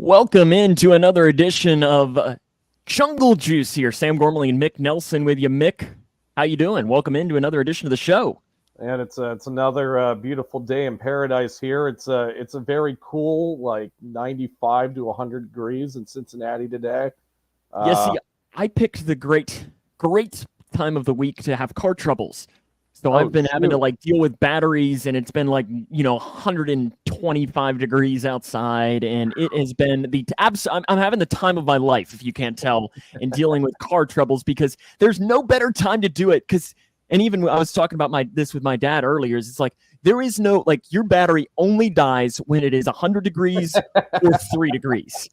Welcome into another edition of Jungle Juice here. Sam Gormley and Mick Nelson with you. Mick, how you doing? Welcome into another edition of the show. And it's another beautiful day in paradise here. It's a very cool, like 95 to 100 degrees in Cincinnati today. Yes, I picked the great time of the week to have car troubles. So I've been having to deal with batteries, and it's been 125 degrees outside, and it has been I'm having the time of my life, if you can't tell, in dealing with car troubles, because there's no better time to do it. And even I was talking about this with my dad earlier. It's like there is no your battery only dies when it is 100 degrees or 3 degrees.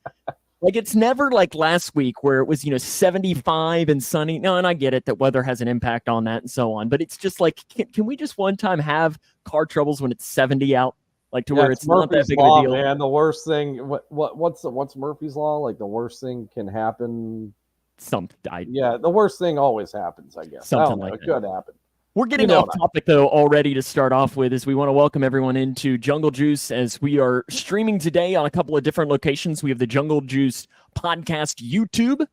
It's never like last week where it was, 75 and sunny. No, and I get it that weather has an impact on that and so on. But it's just can we just one time have car troubles when it's 70 out? Where it's not that big of a deal. Man, the worst thing, what's Murphy's Law? The worst thing can happen. The worst thing always happens, I guess. Something like that. It could happen. We're getting off topic, though, already to start off with, as we want to welcome everyone into Jungle Juice, as we are streaming today on a couple of different locations. We have the Jungle Juice podcast YouTube.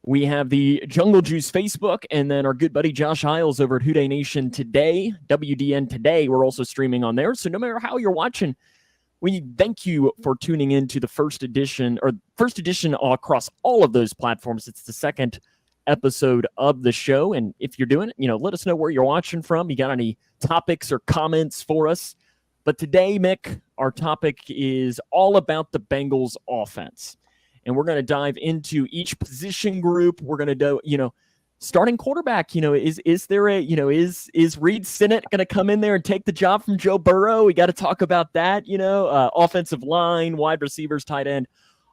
We have the Jungle Juice Facebook, and then our good buddy Josh Isles over at Houday Nation Today, WDN Today. We're also streaming on there. So no matter how you're watching, we thank you for tuning in to the first edition across all of those platforms. It's the second episode of the show, and if you're doing it, let us know where you're watching from. You got any topics or comments for us? But today, Mick, our topic is all about the Bengals offense, and we're going to dive into each position group. We're going to do, starting quarterback. Is there a is Reed Sinnett going to come in there and take the job from Joe Burrow? We got to talk about that. Offensive line, wide receivers, tight end,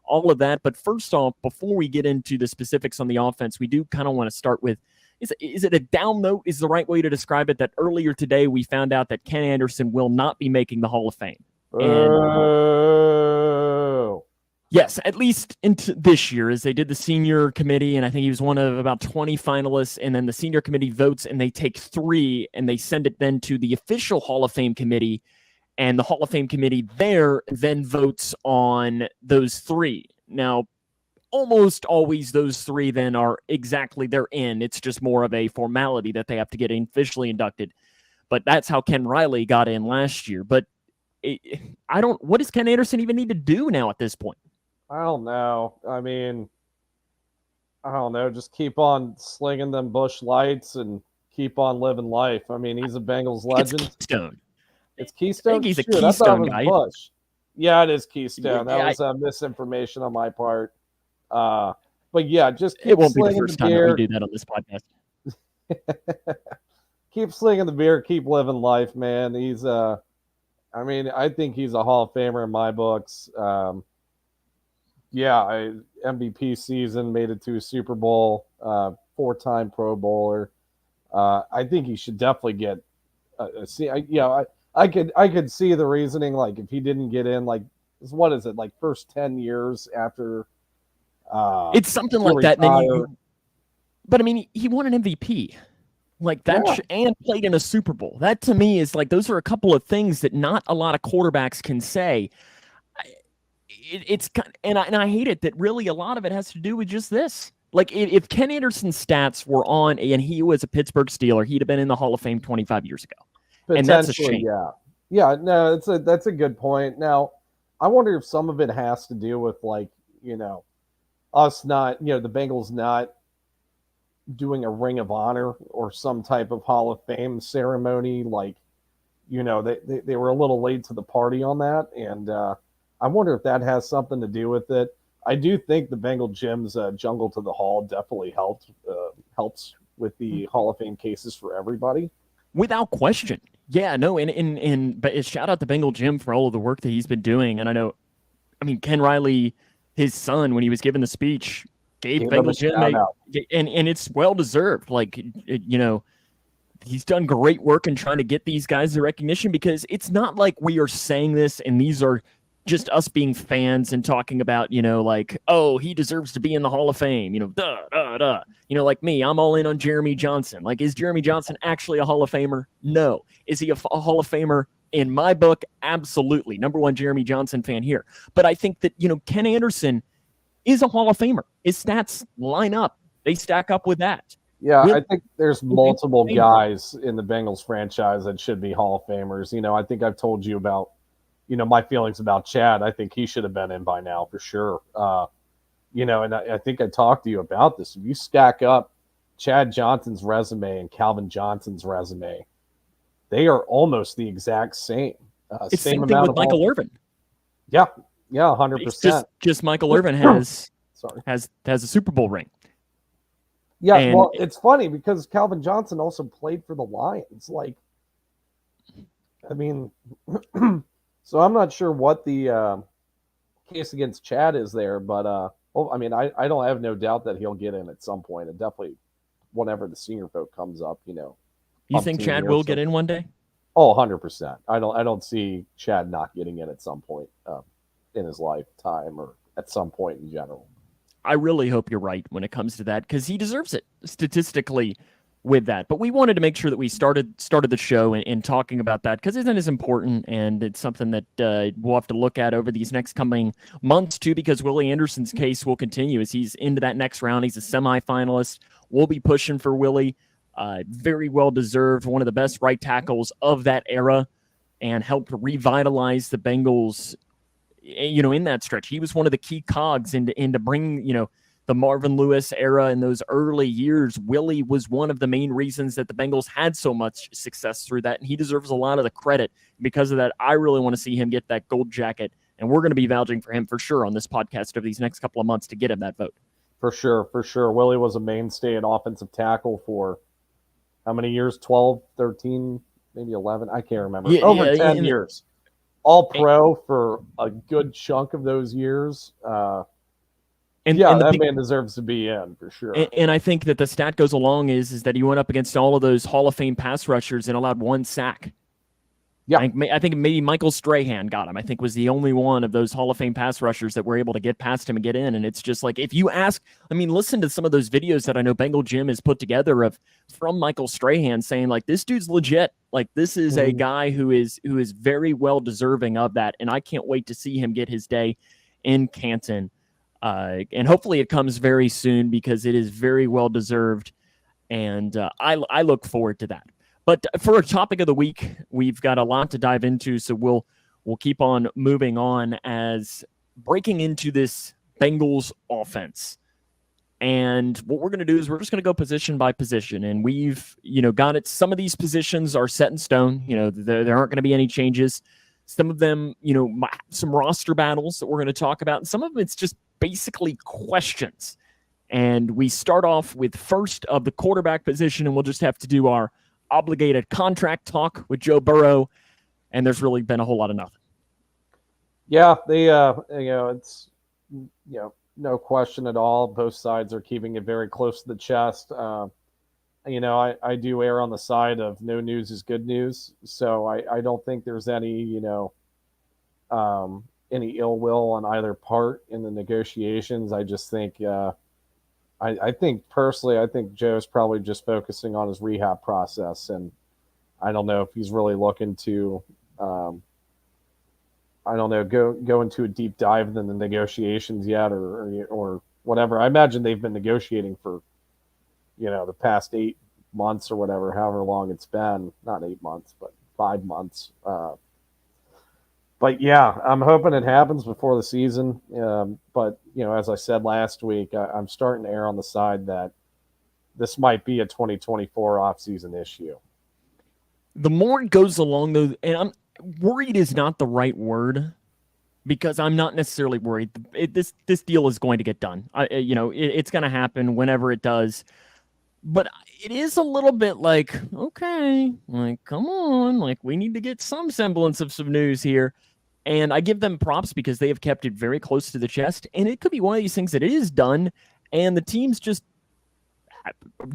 all of that. But first off, before we get into the specifics on the offense, we do kind of want to start with, is it a down note is the right way to describe it, that earlier today we found out that Ken Anderson will not be making the Hall of Fame. Oh. Yes, at least into this year, as they did the senior committee, and I think he was one of about 20 finalists, and then the senior committee votes, and they take 3, and they send it then to the official Hall of Fame committee. And the Hall of Fame committee there then votes on those 3. Now, almost always those 3 then are they're in. It's just more of a formality that they have to get officially inducted. But that's how Ken Riley got in last year. But what does Ken Anderson even need to do now at this point? I don't know. I mean, I don't know. Just keep on slinging them Bush Lights and keep on living life. I mean, he's a Bengals legend. It's Keystone. It's Keystone? I think he's a Keystone guy. Bush. Yeah, it is Keystone. That was misinformation on my part. But yeah, just keep it won't be the slinging first time that we do that on this podcast. Keep slinging the beer, keep living life, man. He's I think he's a Hall of Famer in my books. MVP season, made it to a Super Bowl, 4-time Pro Bowler. I think he should definitely get I could see the reasoning, if he didn't get in, what is it, first 10 years after it's something like that. But I mean, he won an MVP and played in a Super Bowl. That to me is those are a couple of things that not a lot of quarterbacks can say. And I hate it that really a lot of it has to do with just this. If Ken Anderson's stats were on and he was a Pittsburgh Steeler, he'd have been in the Hall of Fame 25 years ago. And that's a shame. Yeah. No, that's a good point. Now, I wonder if some of it has to do with us not, the Bengals not doing a Ring of Honor or some type of Hall of Fame ceremony. They were a little late to the party on that, and I wonder if that has something to do with it. I do think the Bengal Gym's Jungle to the Hall definitely helps with the Hall of Fame cases for everybody. Without question. Yeah, no, but shout out to Bengal Gym for all of the work that he's been doing. And Ken Riley, his son, when he was giving the speech, gave Bengal Gym and it's well deserved. He's done great work in trying to get these guys the recognition, because it's not like we are saying this and these are just us being fans and talking about, he deserves to be in the Hall of Fame, like me, I'm all in on Jeremy Johnson. Is Jeremy Johnson actually a Hall of Famer? No. Is he a Hall of Famer In my book, absolutely. Number one Jeremy Johnson fan here. But I think that, Ken Anderson is a Hall of Famer. His stats line up. They stack up with that. Yeah, I think there's multiple guys in the Bengals franchise that should be Hall of Famers. I think I've told you about, my feelings about Chad. I think he should have been in by now for sure. And I think I talked to you about this. If you stack up Chad Johnson's resume and Calvin Johnson's resume, they are almost the exact same. It's same thing with Michael Irvin. Yeah, 100%. Just Michael Irvin has a Super Bowl ring. Yeah, well, it's funny because Calvin Johnson also played for the Lions. So I'm not sure what the case against Chad is there, but I don't have no doubt that he'll get in at some point, and definitely whenever the senior vote comes up, You think Chad will get in one day? Oh, 100%. I don't see Chad not getting in at some point in his lifetime or at some point in general. I really hope you're right when it comes to that, because he deserves it statistically with that. But we wanted to make sure that we started the show in talking about that, because it is important, and it's something that we'll have to look at over these next coming months too, because Willie Anderson's case will continue as he's into that next round. He's a semifinalist. We'll be pushing for Willie. Very well deserved, one of the best right tackles of that era, and helped revitalize the Bengals in that stretch. He was one of the key cogs into bringing, the Marvin Lewis era in those early years. Willie was one of the main reasons that the Bengals had so much success through that, and he deserves a lot of the credit. Because of that, I really want to see him get that gold jacket, and we're going to be vouching for him for sure on this podcast over these next couple of months to get him that vote. For sure. Willie was a mainstay at offensive tackle for how many years? 12, 13, maybe 11? I can't remember. Over 10 years. All pro for a good chunk of those years. That man deserves to be in for sure. And I think that the stat goes along is that he went up against all of those Hall of Fame pass rushers and allowed one sack. Yeah, I think maybe Michael Strahan got him. I think was the only one of those Hall of Fame pass rushers that were able to get past him and get in. And it's just like, if you ask, listen to some of those videos that I know Bengal Jim has put together from Michael Strahan saying, like, this dude's legit. Like, this is a guy who is very well deserving of that. And I can't wait to see him get his day in Canton. And hopefully it comes very soon, because it is very well deserved. And I look forward to that. But for our topic of the week, we've got a lot to dive into, so we'll keep on moving on as breaking into this Bengals offense. And what we're going to do is we're just going to go position by position, and we've got it. Some of these positions are set in stone. There aren't going to be any changes. Some of them, some roster battles that we're going to talk about, and some of them it's just basically questions. And we start off with first of the quarterback position, and we'll just have to do our obligated contract talk with Joe Burrow, and there's really been a whole lot of nothing. Yeah, they it's no question at all. Both sides are keeping it very close to the chest. I do err on the side of no news is good news, so I don't think there's any any ill will on either part in the negotiations. I just think I think Joe's probably just focusing on his rehab process, and I don't know if he's really looking to, go into a deep dive in the negotiations yet, or whatever. I imagine they've been negotiating for, the past 8 months or whatever, however long it's been. Not 8 months, but 5 months. But yeah, I'm hoping it happens before the season. But as I said last week, I'm starting to err on the side that this might be a 2024 offseason issue. The more it goes along, though, and I'm worried is not the right word, because I'm not necessarily worried. This deal is going to get done. It's going to happen whenever it does. But it is a little bit like, okay, like, come on, like, we need to get some semblance of some news here. And I give them props because they have kept it very close to the chest. And it could be one of these things that it is done, and the team's just,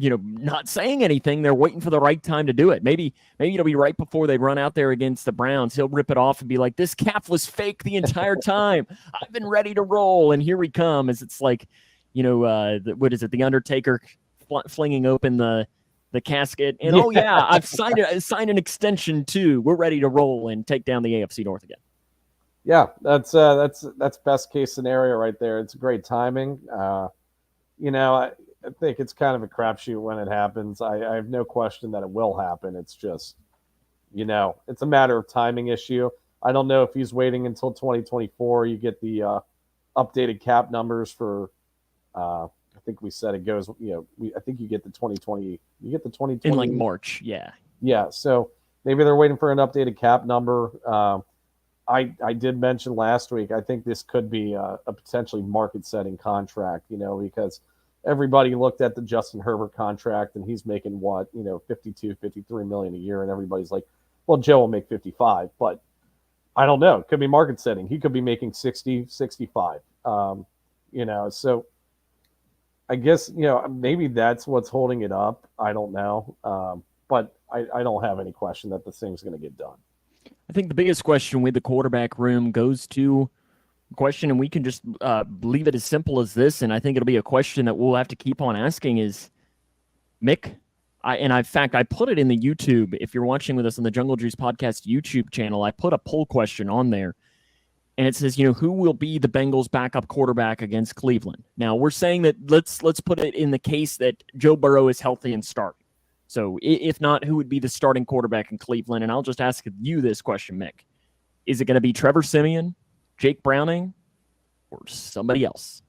not saying anything. They're waiting for the right time to do it. Maybe it'll be right before they run out there against the Browns. He'll rip it off and be like, this calf was fake the entire time. I've been ready to roll, and here we come. As it's like, what is it? The Undertaker flinging open the the casket, and oh yeah, I've signed an extension too. We're ready to roll and take down the AFC North again. Yeah, that's best case scenario right there. It's great timing. I think it's kind of a crapshoot when it happens. I have no question that it will happen. It's just, it's a matter of timing issue. I don't know if he's waiting until 2024. You get the updated cap numbers for. I think we said it goes. I think you get the 2020. You get the 2020 in like March. Yeah. Yeah. So maybe they're waiting for an updated cap number. I did mention last week, I think this could be a potentially market-setting contract, because everybody looked at the Justin Herbert contract, and he's making what, 52, 53 million a year, and everybody's like, well, Joe will make 55, but I don't know. It could be market-setting. He could be making 60, 65, so I guess, maybe that's what's holding it up. I don't know, but I don't have any question that this thing's going to get done. I think the biggest question with the quarterback room goes to question, and we can just leave it as simple as this, and I think it'll be a question that we'll have to keep on asking is, Mick, in fact, I put it in the YouTube. If you're watching with us on the Jungle Juice Podcast YouTube channel, I put a poll question on there, and it says, who will be the Bengals' backup quarterback against Cleveland? Now, we're saying that let's put it in the case that Joe Burrow is healthy and starting. So if not, who would be the starting quarterback in Cleveland? And I'll just ask you this question, Mick. Is it going to be Trevor Siemian, Jake Browning, or somebody else?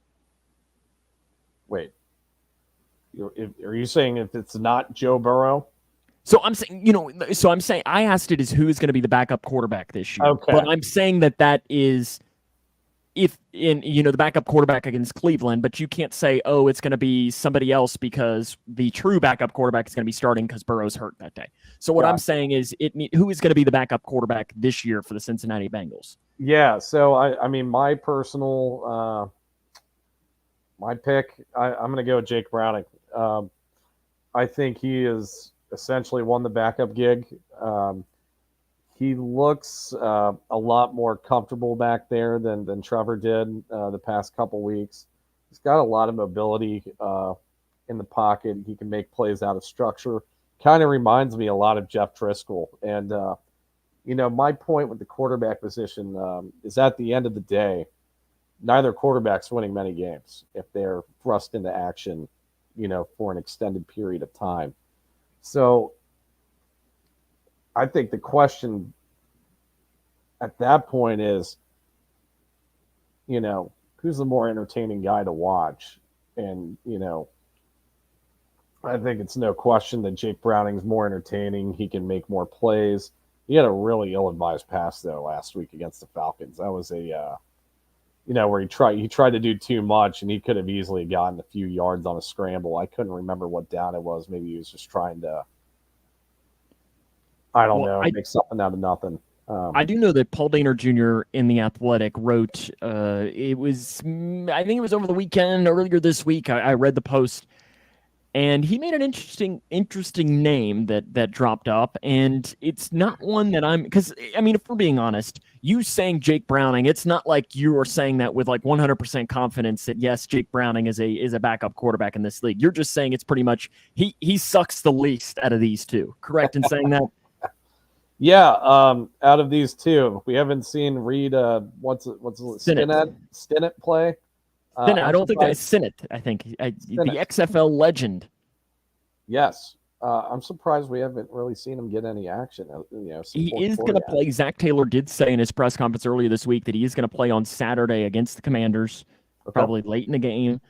Wait. Are you saying if it's not Joe Burrow? So I'm saying, I asked it as who is going to be the backup quarterback this year. Okay. But I'm saying that is the backup quarterback against Cleveland, but you can't say, oh, it's going to be somebody else because the true backup quarterback is going to be starting because Burrow's hurt that day. So what I'm saying is who is going to be the backup quarterback this year for the Cincinnati Bengals? Yeah. So I mean, my personal, my pick, I'm going to go with Jake Browning. I think he has essentially won the backup gig. He looks a lot more comfortable back there than Trevor did the past couple weeks. He's got a lot of mobility in the pocket. He can make plays out of structure. Kind of reminds me a lot of Jeff Driscoll. And, my point with the quarterback position is at the end of the day, neither quarterback's winning many games if they're thrust into action, for an extended period of time. So I think the question at that point is, who's the more entertaining guy to watch? And, I think it's no question that Jake Browning's more entertaining. He can make more plays. He had a really ill-advised pass, though, last week against the Falcons. That was where he tried to do too much, and he could have easily gotten a few yards on a scramble. I couldn't remember what down it was. Maybe he was just trying to, make something out of nothing. I do know that Paul Dehner Jr. in The Athletic wrote, I think it was over the weekend, earlier this week, I read the post, and he made an interesting name that dropped up, and it's not one that because, if we're being honest, you saying Jake Browning, it's not like you are saying that with like 100% confidence that, yes, Jake Browning is a backup quarterback in this league. You're just saying it's pretty much he sucks the least out of these two. Correct in saying that? Yeah, out of these two, we haven't seen Reed. What's Stinnett play? I don't think that's Sinnott. I think the XFL legend. Yes, I'm surprised we haven't really seen him get any action. He is going to play. Zach Taylor did say in his press conference earlier this week that he is going to play on Saturday against the Commanders, probably late in the game.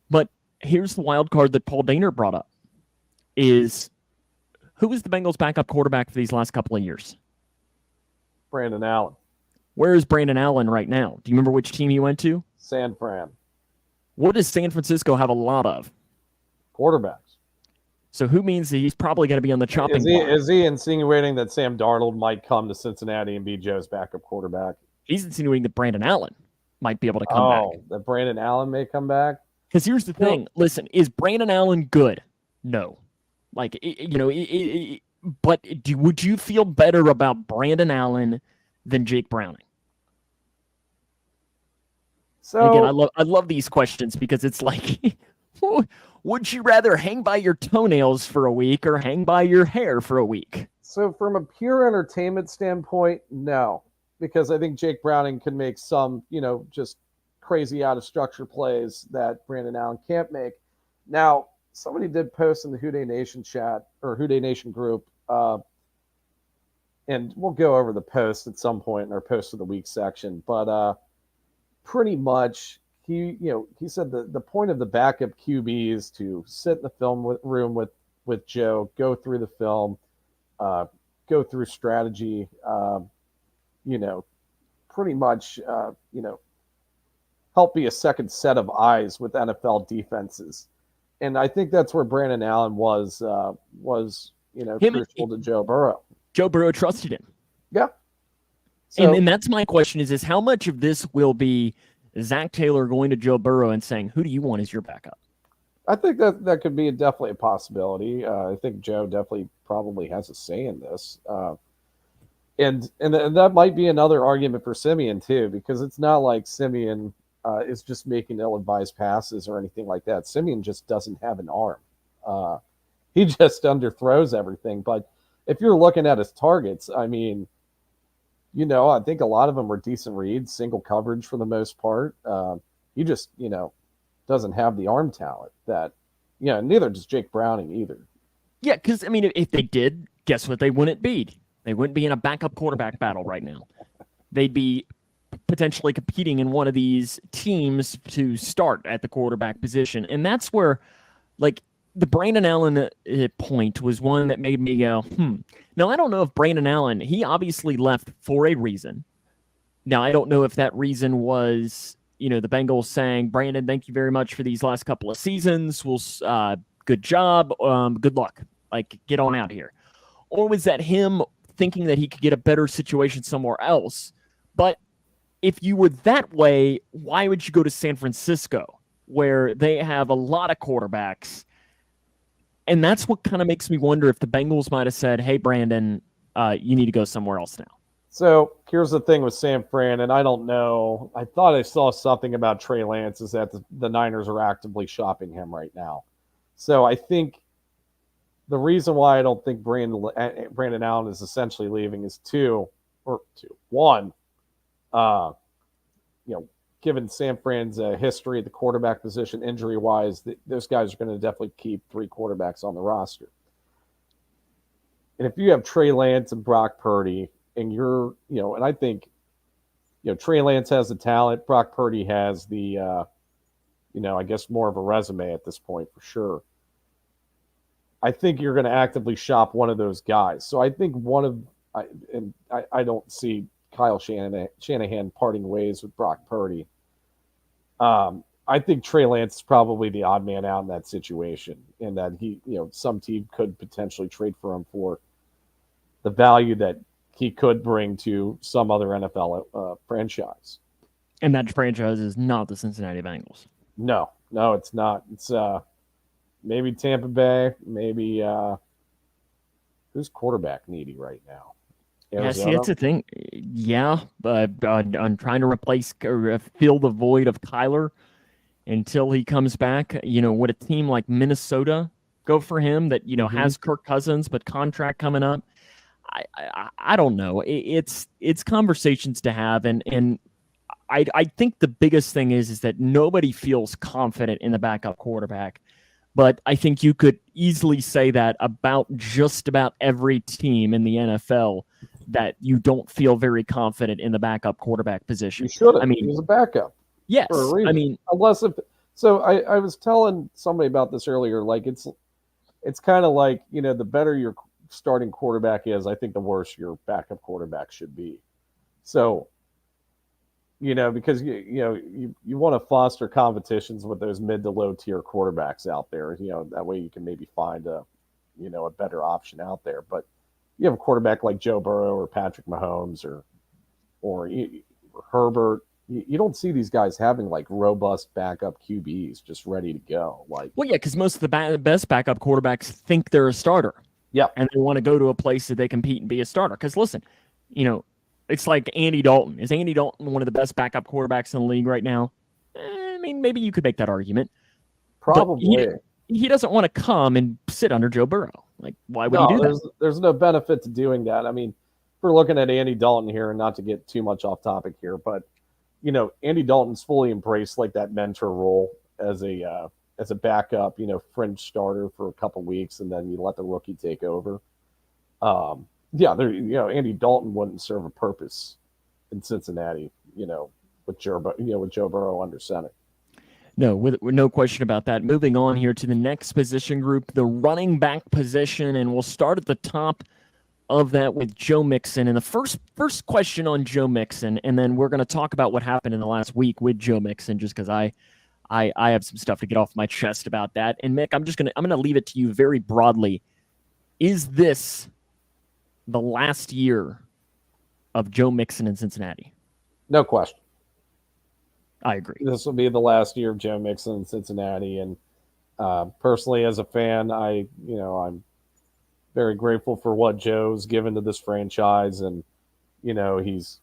But here's the wild card that Paul Dehner brought up: is who was the Bengals' backup quarterback for these last couple of years? Brandon Allen. Where is Brandon Allen right now? Do you remember which team he went to? San Fran. What does San Francisco have a lot of? Quarterbacks. So who means that he's probably going to be on the chopping block? Is he insinuating that Sam Darnold might come to Cincinnati and be Joe's backup quarterback? He's insinuating that Brandon Allen might be able to come back. That Brandon Allen may come back? Because here's the thing. Listen, is Brandon Allen good? No. But would you feel better about Brandon Allen than Jake Browning? So again, I love these questions because it's like, Would you rather hang by your toenails for a week or hang by your hair for a week? So from a pure entertainment standpoint, no, because I think Jake Browning can make some, just crazy out of structure plays that Brandon Allen can't make. Now, somebody did post in the Houday Nation chat or Houday Nation group, and we'll go over the post at some point in our post of the week section, but pretty much he said the point of the backup QB is to sit in the film room with Joe, go through the film, go through strategy, pretty much, help be a second set of eyes with NFL defenses. And I think that's where Brandon Allen was crucial to Joe Burrow. Joe Burrow trusted him. Yeah. So, and that's my question is how much of this will be Zach Taylor going to Joe Burrow and saying, who do you want as your backup? I think that could be definitely a possibility. I think Joe definitely probably has a say in this. And that might be another argument for Simeon too, because it's not like Simeon is just making ill-advised passes or anything like that. Simeon just doesn't have an arm. He just underthrows everything. But if you're looking at his targets, I mean, I think a lot of them were decent reads, single coverage for the most part. He just, doesn't have the arm talent that, neither does Jake Browning either. Yeah, because, I mean, if they did, guess what they wouldn't be? They wouldn't be in a backup quarterback battle right now. They'd be potentially competing in one of these teams to start at the quarterback position. And that's where, like, the Brandon Allen point was one that made me go, Now, I don't know if Brandon Allen, he obviously left for a reason. Now, I don't know if that reason was, the Bengals saying, Brandon, thank you very much for these last couple of seasons. Good job. Good luck. Like, get on out here. Or was that him thinking that he could get a better situation somewhere else? But if you were that way, why would you go to San Francisco, where they have a lot of quarterbacks? And that's what kind of makes me wonder if the Bengals might have said, hey, Brandon, you need to go somewhere else now. So here's the thing with San Fran, and I don't know. I thought I saw something about Trey Lance is that the Niners are actively shopping him right now. So I think the reason why I don't think Brandon Allen is essentially leaving is one, given San Fran's history at the quarterback position, injury-wise, those guys are going to definitely keep three quarterbacks on the roster. And if you have Trey Lance and Brock Purdy, and you're, and I think, Trey Lance has the talent, Brock Purdy has the, I guess more of a resume at this point for sure. I think you're going to actively shop one of those guys. So I think I don't see Kyle Shanahan parting ways with Brock Purdy. I think Trey Lance is probably the odd man out in that situation, in that he, some team could potentially trade for him for the value that he could bring to some other NFL franchise. And that franchise is not the Cincinnati Bengals. No, it's not. It's maybe Tampa Bay, maybe who's quarterback needy right now? Arizona? Yeah, see, that's the thing. Yeah, but I'm trying to replace or fill the void of Kyler until he comes back. Would a team like Minnesota go for him that, has Kirk Cousins, but contract coming up? I don't know. It's conversations to have, and I think the biggest thing is that nobody feels confident in the backup quarterback. But I think you could easily say that about just about every team in the NFL, that you don't feel very confident in the backup quarterback position. You shouldn't. I mean, he was a backup. Yes. I mean, unless if so, I was telling somebody about this earlier. Like it's kind of like, the better your starting quarterback is, I think the worse your backup quarterback should be. So, because you want to foster competitions with those mid to low tier quarterbacks out there. That way you can maybe find a better option out there. But you have a quarterback like Joe Burrow or Patrick Mahomes or Herbert. You don't see these guys having like robust backup QBs just ready to go. Well, yeah, because most of the best backup quarterbacks think they're a starter. Yeah, and they want to go to a place that they compete and be a starter. Because listen, it's like Andy Dalton. Is Andy Dalton one of the best backup quarterbacks in the league right now? I mean, maybe you could make that argument. Probably. he doesn't want to come and sit under Joe Burrow. Like, why would he No, do that? there's no benefit to doing that. I mean, if we're looking at Andy Dalton here, and not to get too much off topic here, but Andy Dalton's fully embraced like that mentor role as a backup, fringe starter for a couple weeks, and then you let the rookie take over. Yeah, Andy Dalton wouldn't serve a purpose in Cincinnati, with Joe Burrow under center. No, with no question about that. Moving on here to the next position group, the running back position, and we'll start at the top of that with Joe Mixon. And the first question on Joe Mixon, and then we're going to talk about what happened in the last week with Joe Mixon, just because I have some stuff to get off my chest about that. And Mick, I'm gonna leave it to you very broadly. Is this the last year of Joe Mixon in Cincinnati? No question. I agree. This will be the last year of Joe Mixon in Cincinnati, and personally, as a fan, I'm very grateful for what Joe's given to this franchise, and he's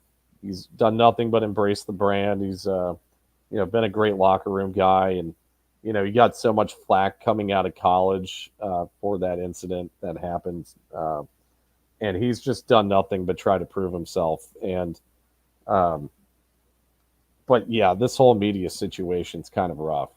done nothing but embrace the brand. He's been a great locker room guy, and he got so much flack coming out of college for that incident that happened, and he's just done nothing but try to prove himself. And but yeah, this whole media situation's kind of rough.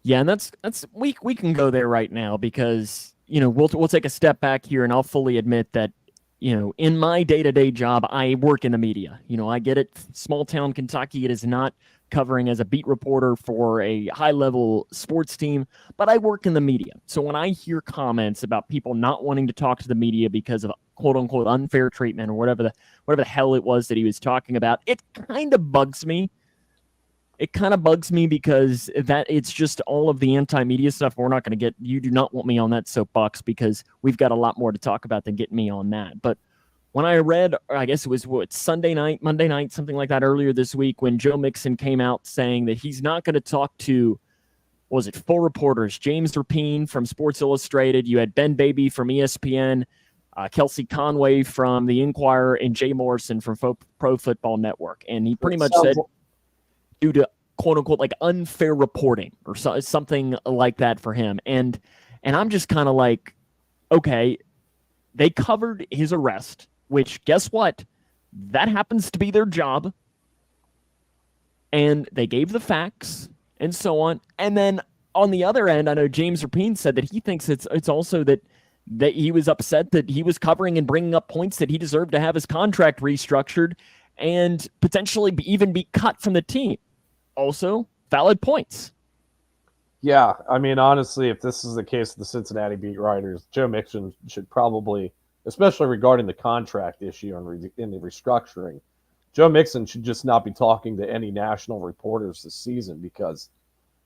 Yeah, and that's we can go there right now because we'll take a step back here, and I'll fully admit that in my day-to-day job, I work in the media. I get it. Small town Kentucky, it is not covering as a beat reporter for a high-level sports team, but I work in the media. So when I hear comments about people not wanting to talk to the media because of quote-unquote unfair treatment or whatever the hell it was that he was talking about, it kind of bugs me. It kind of bugs me because that it's just all of the anti-media stuff. We're not going to get, you do not want me on that soapbox because we've got a lot more to talk about than getting me on that. But when I read, I guess it was Monday night, something like that earlier this week, when Joe Mixon came out saying that he's not going to talk to, was it 4 reporters? James Rapine from Sports Illustrated. You had Ben Baby from ESPN, Kelsey Conway from The Inquirer, and Jay Morrison from Pro Football Network. And he pretty much said, due to quote unquote like unfair reporting or something like that for him. And I'm just kind of like, okay, they covered his arrest, which guess what? That happens to be their job. And they gave the facts and so on. And then on the other end, I know James Rapine said that he thinks it's also that he was upset that he was covering and bringing up points that he deserved to have his contract restructured and potentially even be cut from the team. Also, valid points. Yeah, I mean, honestly, if this is the case of the Cincinnati beat writers, Joe Mixon should probably, especially regarding the contract issue and in the restructuring, Joe Mixon should just not be talking to any national reporters this season, because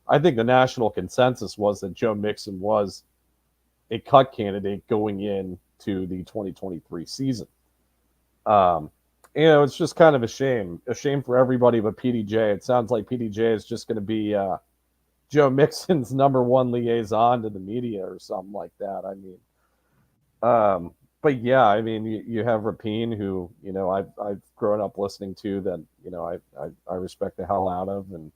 I think the national consensus was that Joe Mixon was a cut candidate going into the 2023 season. It's just kind of a shame for everybody but PDJ. It sounds like PDJ is just going to be Joe Mixon's number one liaison to the media or something like that. I mean, but yeah, I mean, you have Rapine, who I've grown up listening to, that I respect the hell out of, and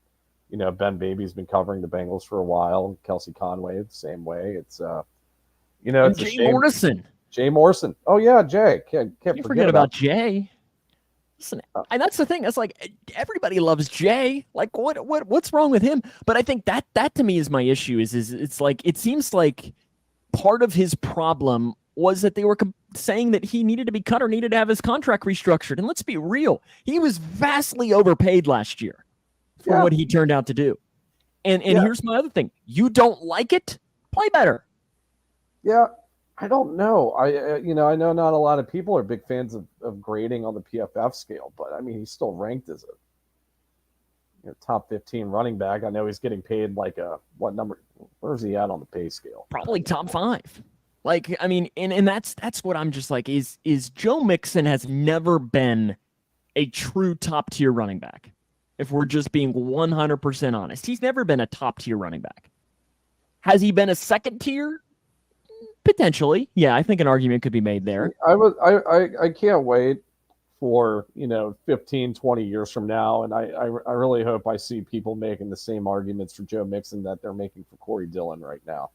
Ben Baby's been covering the Bengals for a while. Kelsey Conway the same way. It's it's Jay Morrison. Jay Morrison. Oh yeah, Jay. Can't forget about Jay. Listen, and that's the thing. That's like everybody loves Jay. Like what's wrong with him? But I think that to me is my issue. Is it's like it seems like part of his problem was that they were saying that he needed to be cut or needed to have his contract restructured. And let's be real, he was vastly overpaid last year for what he turned out to do. And here's my other thing: you don't like it, play better. Yeah. I don't know. I know not a lot of people are big fans of grading on the PFF scale, but I mean, he's still ranked as a top 15 running back. I know he's getting paid like what number? Where's he at on the pay scale? Probably top 5. Like, I mean, and that's what I'm just like, is Joe Mixon has never been a true top tier running back. If we're just being 100% honest, he's never been a top tier running back. Has he been a second tier? Potentially. Yeah, I think an argument could be made there. I can't wait for 15, 20 years from now, and I really hope I see people making the same arguments for Joe Mixon that they're making for Corey Dillon right now.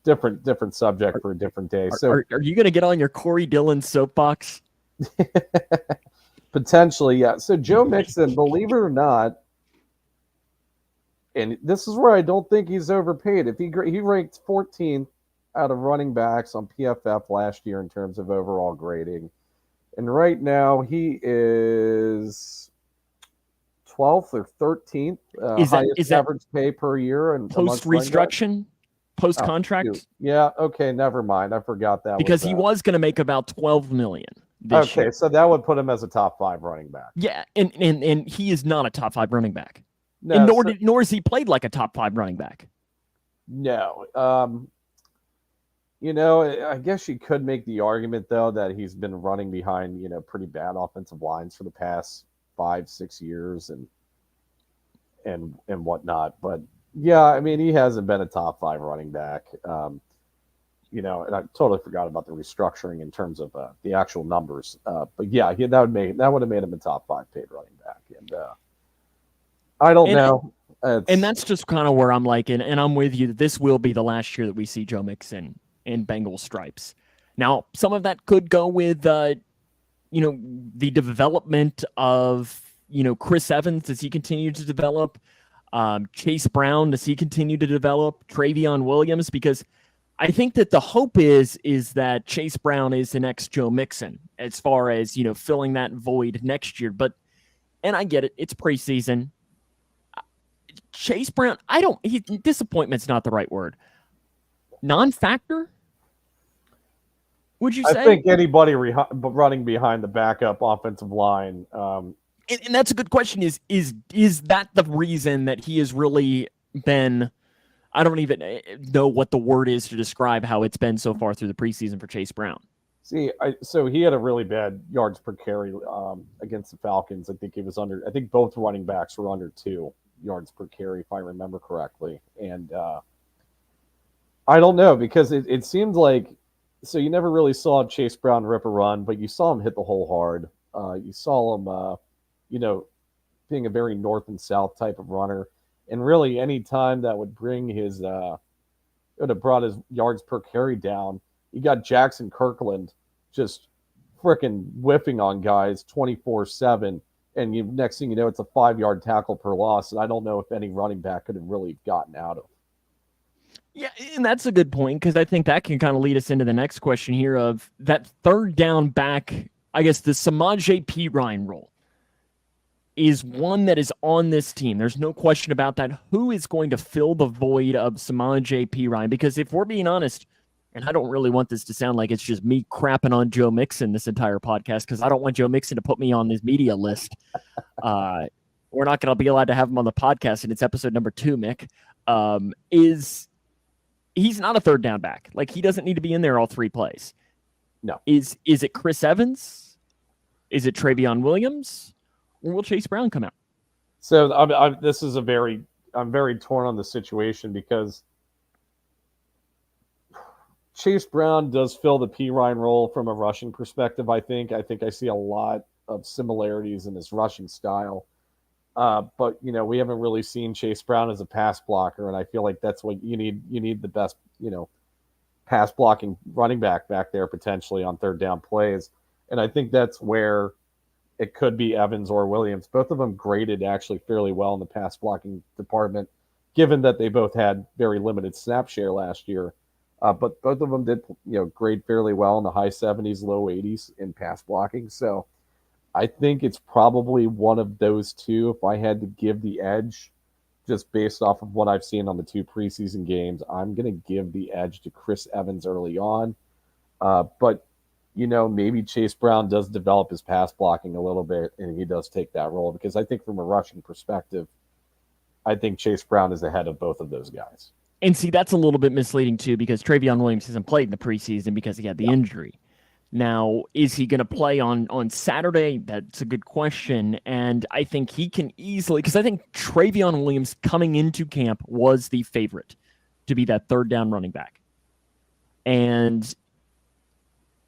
Different subject for a different day. So are you going to get on your Corey Dillon soapbox? Potentially, yeah. So Joe Mixon, believe it or not, and this is where I don't think he's overpaid. If he ranked 14th out of running backs on PFF last year in terms of overall grading, and right now he is 12th or 13th highest average pay per year and post restructuring, post contract. Oh, yeah, okay, never mind. I forgot that because he was going to make about $12 million. Okay, year. So that would put him as a top 5 running back. Yeah, and he is not a top 5 running back. No, and nor has he played like a top 5 running back. No. I guess you could make the argument though that he's been running behind, pretty bad offensive lines for the past 5-6 years and whatnot. But yeah, I mean, he hasn't been a top 5 running back. And I totally forgot about the restructuring in terms of the actual numbers. But yeah, that would have made him a top 5 paid running back. And I don't know. And that's just kind of where I'm like, and I'm with you. This will be the last year that we see Joe Mixon in Bengals stripes. Now, some of that could go with, the development of, Chris Evans as he continued to develop, Chase Brown as he continued to develop, Travion Williams, because I think that the hope is that Chase Brown is the next Joe Mixon as far as, filling that void next year. And I get it. It's preseason. Chase Brown, disappointment's not the right word. Non-factor? Would you say? I think anybody running behind the backup offensive line. And that's a good question. Is that the reason that he has really been? I don't even know what the word is to describe how it's been so far through the preseason for Chase Brown. See, so he had a really bad yards per carry against the Falcons. I think he was under. I think both running backs were under 2 yards per carry, if I remember correctly. And I don't know, because it seemed like, so you never really saw Chase Brown rip a run, but you saw him hit the hole hard. You saw him, being a very north and south type of runner. And really any time that would bring his, it would have brought his yards per carry down. You got Jackson Kirkland just freaking whiffing on guys 24/7. And next thing you know, it's a 5-yard tackle per loss. And I don't know if any running back could have really gotten out of. Yeah, and that's a good point, because I think that can kind of lead us into the next question here of that third down back. I guess the Samaje Perine role is one that is on this team. There's no question about that. Who is going to fill the void of Samaje Perine? Because if we're being honest, and I don't really want this to sound like it's just me crapping on Joe Mixon this entire podcast, because I don't want Joe Mixon to put me on his media list. We're not going to be allowed to have him on the podcast, and it's episode number 2, Mick. He's not a third down back. Like, he doesn't need to be in there all 3 plays. No. Is it Chris Evans? Is it Travion Williams? Or will Chase Brown come out? So I'm very torn on the situation, because Chase Brown does fill the Perine role from a rushing perspective. I think I see a lot of similarities in his rushing style. But we haven't really seen Chase Brown as a pass blocker, and I feel like that's what you need. You need the best, pass blocking running back there potentially on third down plays. And I think that's where it could be Evans or Williams. Both of them graded actually fairly well in the pass blocking department, given that they both had very limited snap share last year. But both of them did, grade fairly well in the high 70s, low 80s in pass blocking. So I think it's probably one of those two. If I had to give the edge, just based off of what I've seen on the 2 preseason games, I'm going to give the edge to Chris Evans early on. But, maybe Chase Brown does develop his pass blocking a little bit, and he does take that role, because I think from a rushing perspective, I think Chase Brown is ahead of both of those guys. And see, that's a little bit misleading too, because Travion Williams hasn't played in the preseason because he had the injury. Now, is he going to play on Saturday? That's a good question. And I think he can easily, because I think Travion Williams coming into camp was the favorite to be that third down running back. And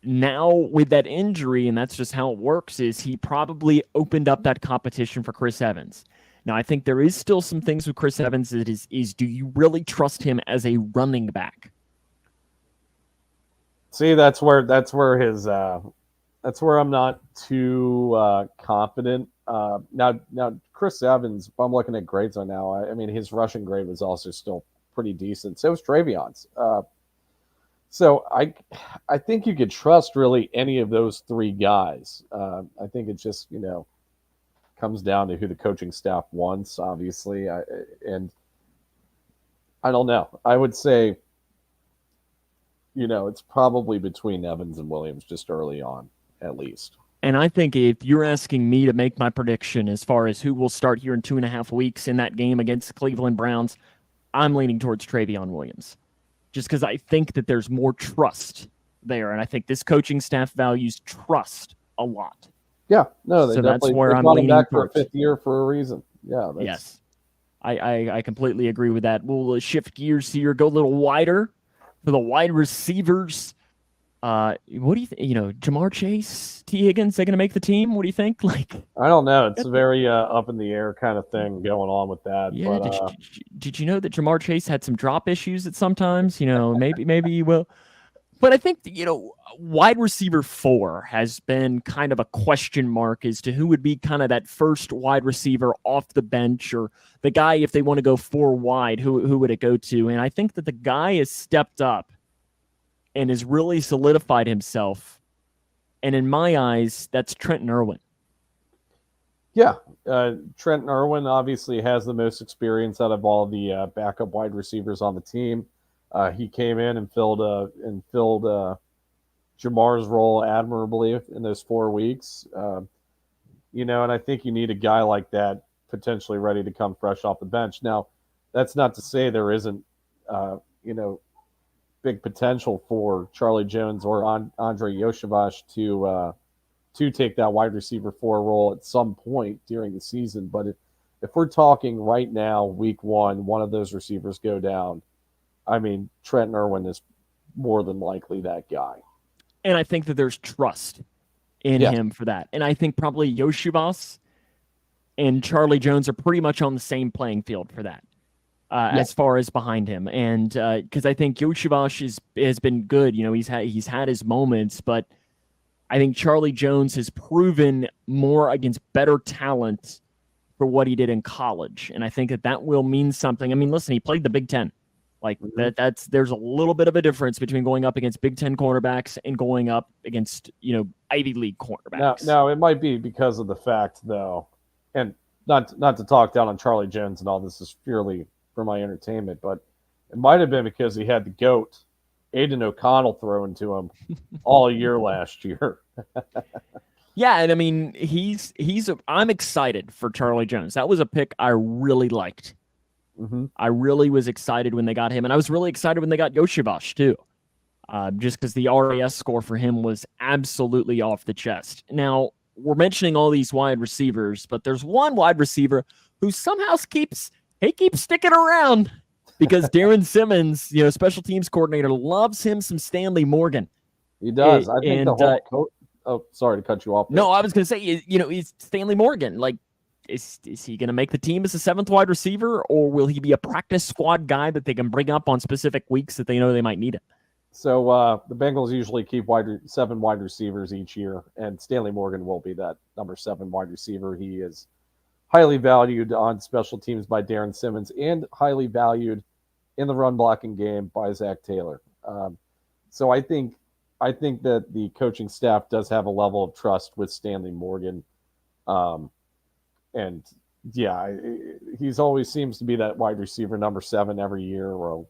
now with that injury, and that's just how it works, is he probably opened up that competition for Chris Evans. Now, I think there is still some things with Chris Evans that is do you really trust him as a running back? See, that's where his that's where I'm not too confident. Now Chris Evans, if I'm looking at grades on now, I mean his rushing grade was also still pretty decent. So was Travion's. So I think you could trust really any of those three guys. I think it just comes down to who the coaching staff wants, obviously. And I don't know. I would say it's probably between Evans and Williams just early on, at least. And I think if you're asking me to make my prediction as far as who will start here in 2.5 weeks in that game against the Cleveland Browns, I'm leaning towards Travion Williams, just because I think that there's more trust there. And I think this coaching staff values trust a lot. Yeah, no, so that's where I'm leaning back towards. For a fifth year for a reason. Yeah. Yes, I completely agree with that. We'll shift gears here, go a little wider for the wide receivers. What do you think? Jamar Chase, T. Higgins, they're going to make the team? What do you think? I don't know. It's a very up in the air kind of thing going on with that. Yeah. But, did you know that Jamar Chase had some drop issues at sometimes? Maybe he will. But I think, wide receiver 4 has been kind of a question mark as to who would be kind of that first wide receiver off the bench, or the guy, if they want to go 4 wide, who would it go to? And I think that the guy has stepped up and has really solidified himself. And in my eyes, that's Trenton Irwin. Yeah. Trenton Irwin obviously has the most experience out of all the backup wide receivers on the team. He came in and filled Jamar's role admirably in those 4 weeks. And I think you need a guy like that potentially ready to come fresh off the bench. Now, that's not to say there isn't, big potential for Charlie Jones or Andre Yoshavash to take that wide receiver 4 role at some point during the season. But if we're talking right now, week one of those receivers go down, I mean, Trenton Irwin is more than likely that guy. And I think that there's trust in him for that. And I think probably Yoshivas and Charlie Jones are pretty much on the same playing field for that, as far as behind him. And because I think Yoshivas has been good. He's had his moments, but I think Charlie Jones has proven more against better talent for what he did in college. And I think that will mean something. I mean, listen, he played the Big Ten. There's a little bit of a difference between going up against Big Ten cornerbacks and going up against, Ivy League cornerbacks. Now it might be because of the fact, though, and not to talk down on Charlie Jones and all this is purely for my entertainment, but it might have been because he had the GOAT, Aiden O'Connell, thrown to him all year last year. Yeah, and I mean, I'm excited for Charlie Jones. That was a pick I really liked. Mm-hmm. I really was excited when they got him, and I was really excited when they got Yoshivas too, just because the RAS score for him was absolutely off the chest. Now, we're mentioning all these wide receivers, but there's one wide receiver who somehow keeps sticking around because Darren Simmons, special teams coordinator, loves him some Stanley Morgan. He does. I think the whole oh, sorry to cut you off there. No, I was going to say, he's Stanley Morgan. Is he going to make the team as a 7th wide receiver, or will he be a practice squad guy that they can bring up on specific weeks that they know they might need it? So the Bengals usually keep 7 wide receivers each year, and Stanley Morgan will be that number 7 wide receiver. He is highly valued on special teams by Darren Simmons and highly valued in the run blocking game by Zach Taylor. So I think that the coaching staff does have a level of trust with Stanley Morgan. And yeah, he's always seems to be that wide receiver number 7 every year, or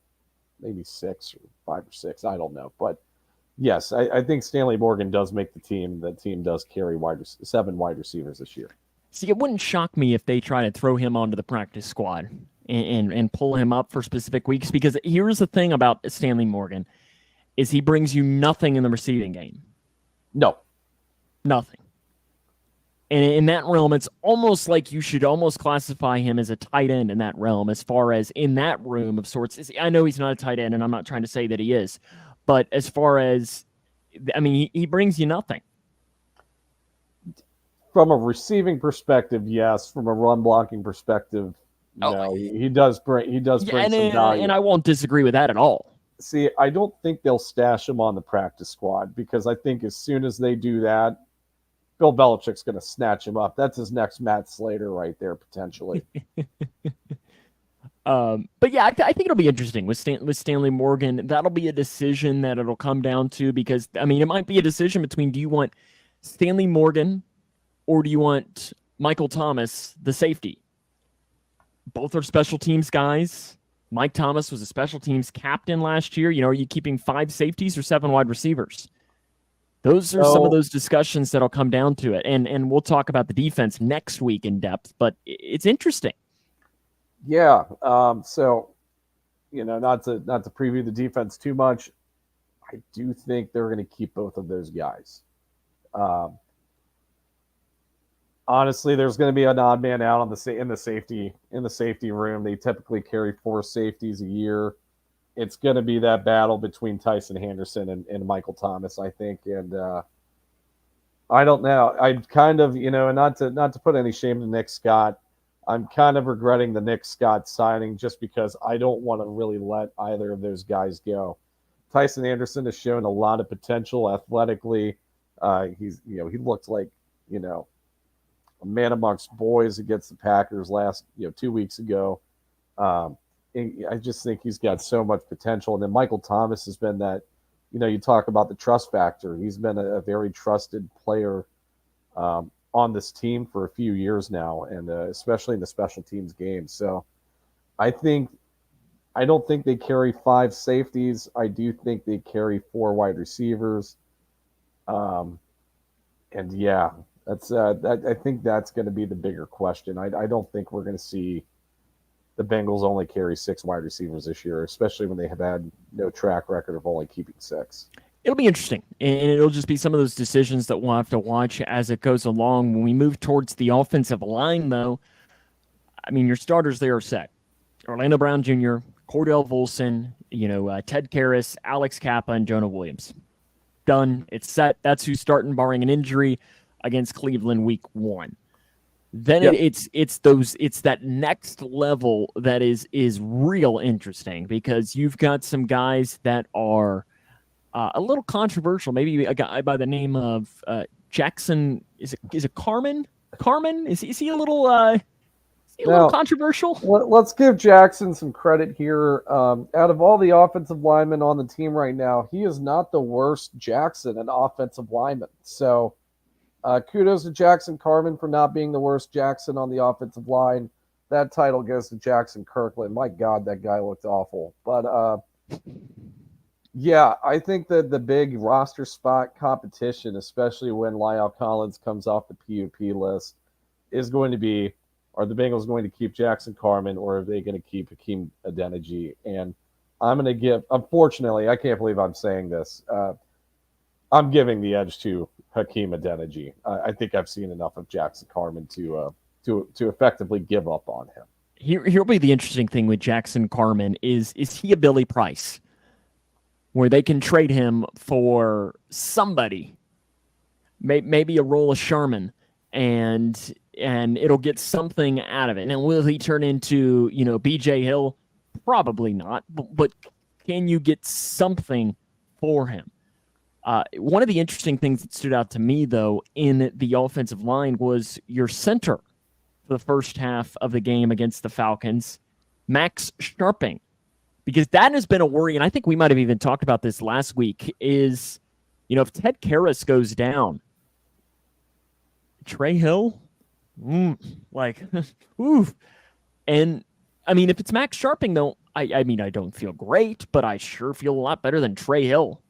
maybe 6 or 5 or 6. I don't know. But yes, I think Stanley Morgan does make the team. The team does carry 7 wide receivers this year. See, it wouldn't shock me if they try to throw him onto the practice squad and pull him up for specific weeks, because here's the thing about Stanley Morgan is he brings you nothing in the receiving game. No. Nothing. And in that realm, it's almost like you should almost classify him as a tight end in that realm, as far as in that room of sorts. I know he's not a tight end, and I'm not trying to say that he is. But as far as I mean, he brings you nothing. From a receiving perspective, yes. From a run blocking perspective, Oh, no. He does yeah, bring some and value. I won't disagree with that at all. See, I don't think they'll stash him on the practice squad because I think as soon as they do that, Bill Belichick's going to snatch him up. That's his next Matt Slater right there, potentially. But yeah, I think it'll be interesting with Stanley Morgan. That'll be a decision that it'll come down to because I mean, it might be a decision between do you want Stanley Morgan or do you want Michael Thomas, the safety? Both are special teams guys. Mike Thomas was a special teams captain last year. Are you keeping 5 safeties or 7 wide receivers? Those are some of So, those discussions that'll come down to it. And we'll talk about the defense next week in depth, but it's interesting. yeah. Not to preview the defense too much, I do think they're going to keep both of those guys. Um, Honestly, there's going to be an odd man out in the safety room. They typically carry 4 safeties a year. It's going to be that battle between Tyson Henderson and Michael Thomas, I think. And I don't know. I kind of, and not to put any shame to Nick Scott. I'm kind of regretting the Nick Scott signing just because I don't want to really let either of those guys go. Tyson Anderson has shown a lot of potential athletically. He looked like, you know, a man amongst boys against the Packers 2 weeks ago. Um, I just think he's got so much potential. And then Michael Thomas has been that, you talk about the trust factor. He's been a very trusted player on this team for a few years now, and especially in the special teams game. So I think I don't think they carry 5 safeties. I do think they carry 4 wide receivers. Um, and yeah, I think that's going to be the bigger question. I don't think we're going to see the Bengals only carry 6 wide receivers this year, especially when they have had no track record of only keeping 6. It'll be interesting, and it'll just be some of those decisions that we'll have to watch as it goes along. When we move towards the offensive line, though, I mean, your starters there are set. Orlando Brown Jr., Cordell Volson, Ted Karras, Alex Kappa, and Jonah Williams. Done. It's set. That's who's starting, barring an injury, against Cleveland week 1. Then Yep. it's that next level that is real interesting because you've got some guys that are a little controversial. Maybe a guy by the name of Jackson. Is it Carmen? Carmen? Is he a little Now, controversial? let's give Jackson some credit here. Out of all the offensive linemen on the team right now, he is not the worst Jackson, an offensive lineman. So kudos to Jackson Carmen for not being the worst Jackson on the offensive line. That title goes to Jackson Kirkland. My God, that guy looked awful. But yeah, I think that the big roster spot competition, especially when Lyle Collins comes off the PUP list, is going to be, are the Bengals going to keep Jackson Carmen or are they going to keep Hakeem Adeniji? And I'm going to give, unfortunately, I can't believe I'm saying this. I'm giving the edge to Hakeem Adeniji. I think I've seen enough of Jackson Carmen to effectively give up on him. Here'll be the interesting thing with Jackson Carmen is he a Billy Price, where they can trade him for somebody, maybe a roll of Sherman, and it'll get something out of it. And will he turn into B.J. Hill? Probably not, but can you get something for him? One of the interesting things that stood out to me, though, in the offensive line was your center for the first half of the game against the Falcons, Max Sharping, because that has been a worry, and I think we might have even talked about this last week, is, if Ted Karras goes down, Trey Hill, oof. And, I mean, if it's Max Sharping, though, I mean, I don't feel great, but I sure feel a lot better than Trey Hill.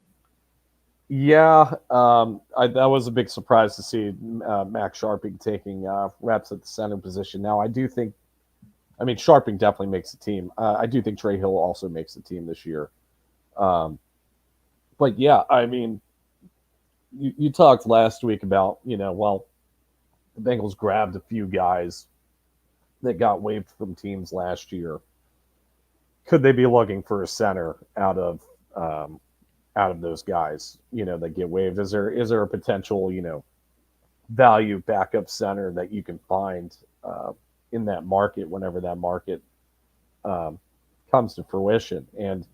Yeah, that was a big surprise to see Max Sharping taking reps at the center position. Now, Sharping definitely makes the team. I do think Trey Hill also makes the team this year. But yeah, I mean, you talked last week about, the Bengals grabbed a few guys that got waived from teams last year. Could they be looking for a center out of out of those guys, that get waived? Is there a potential, value backup center that you can find in that market whenever that market um, comes to fruition? And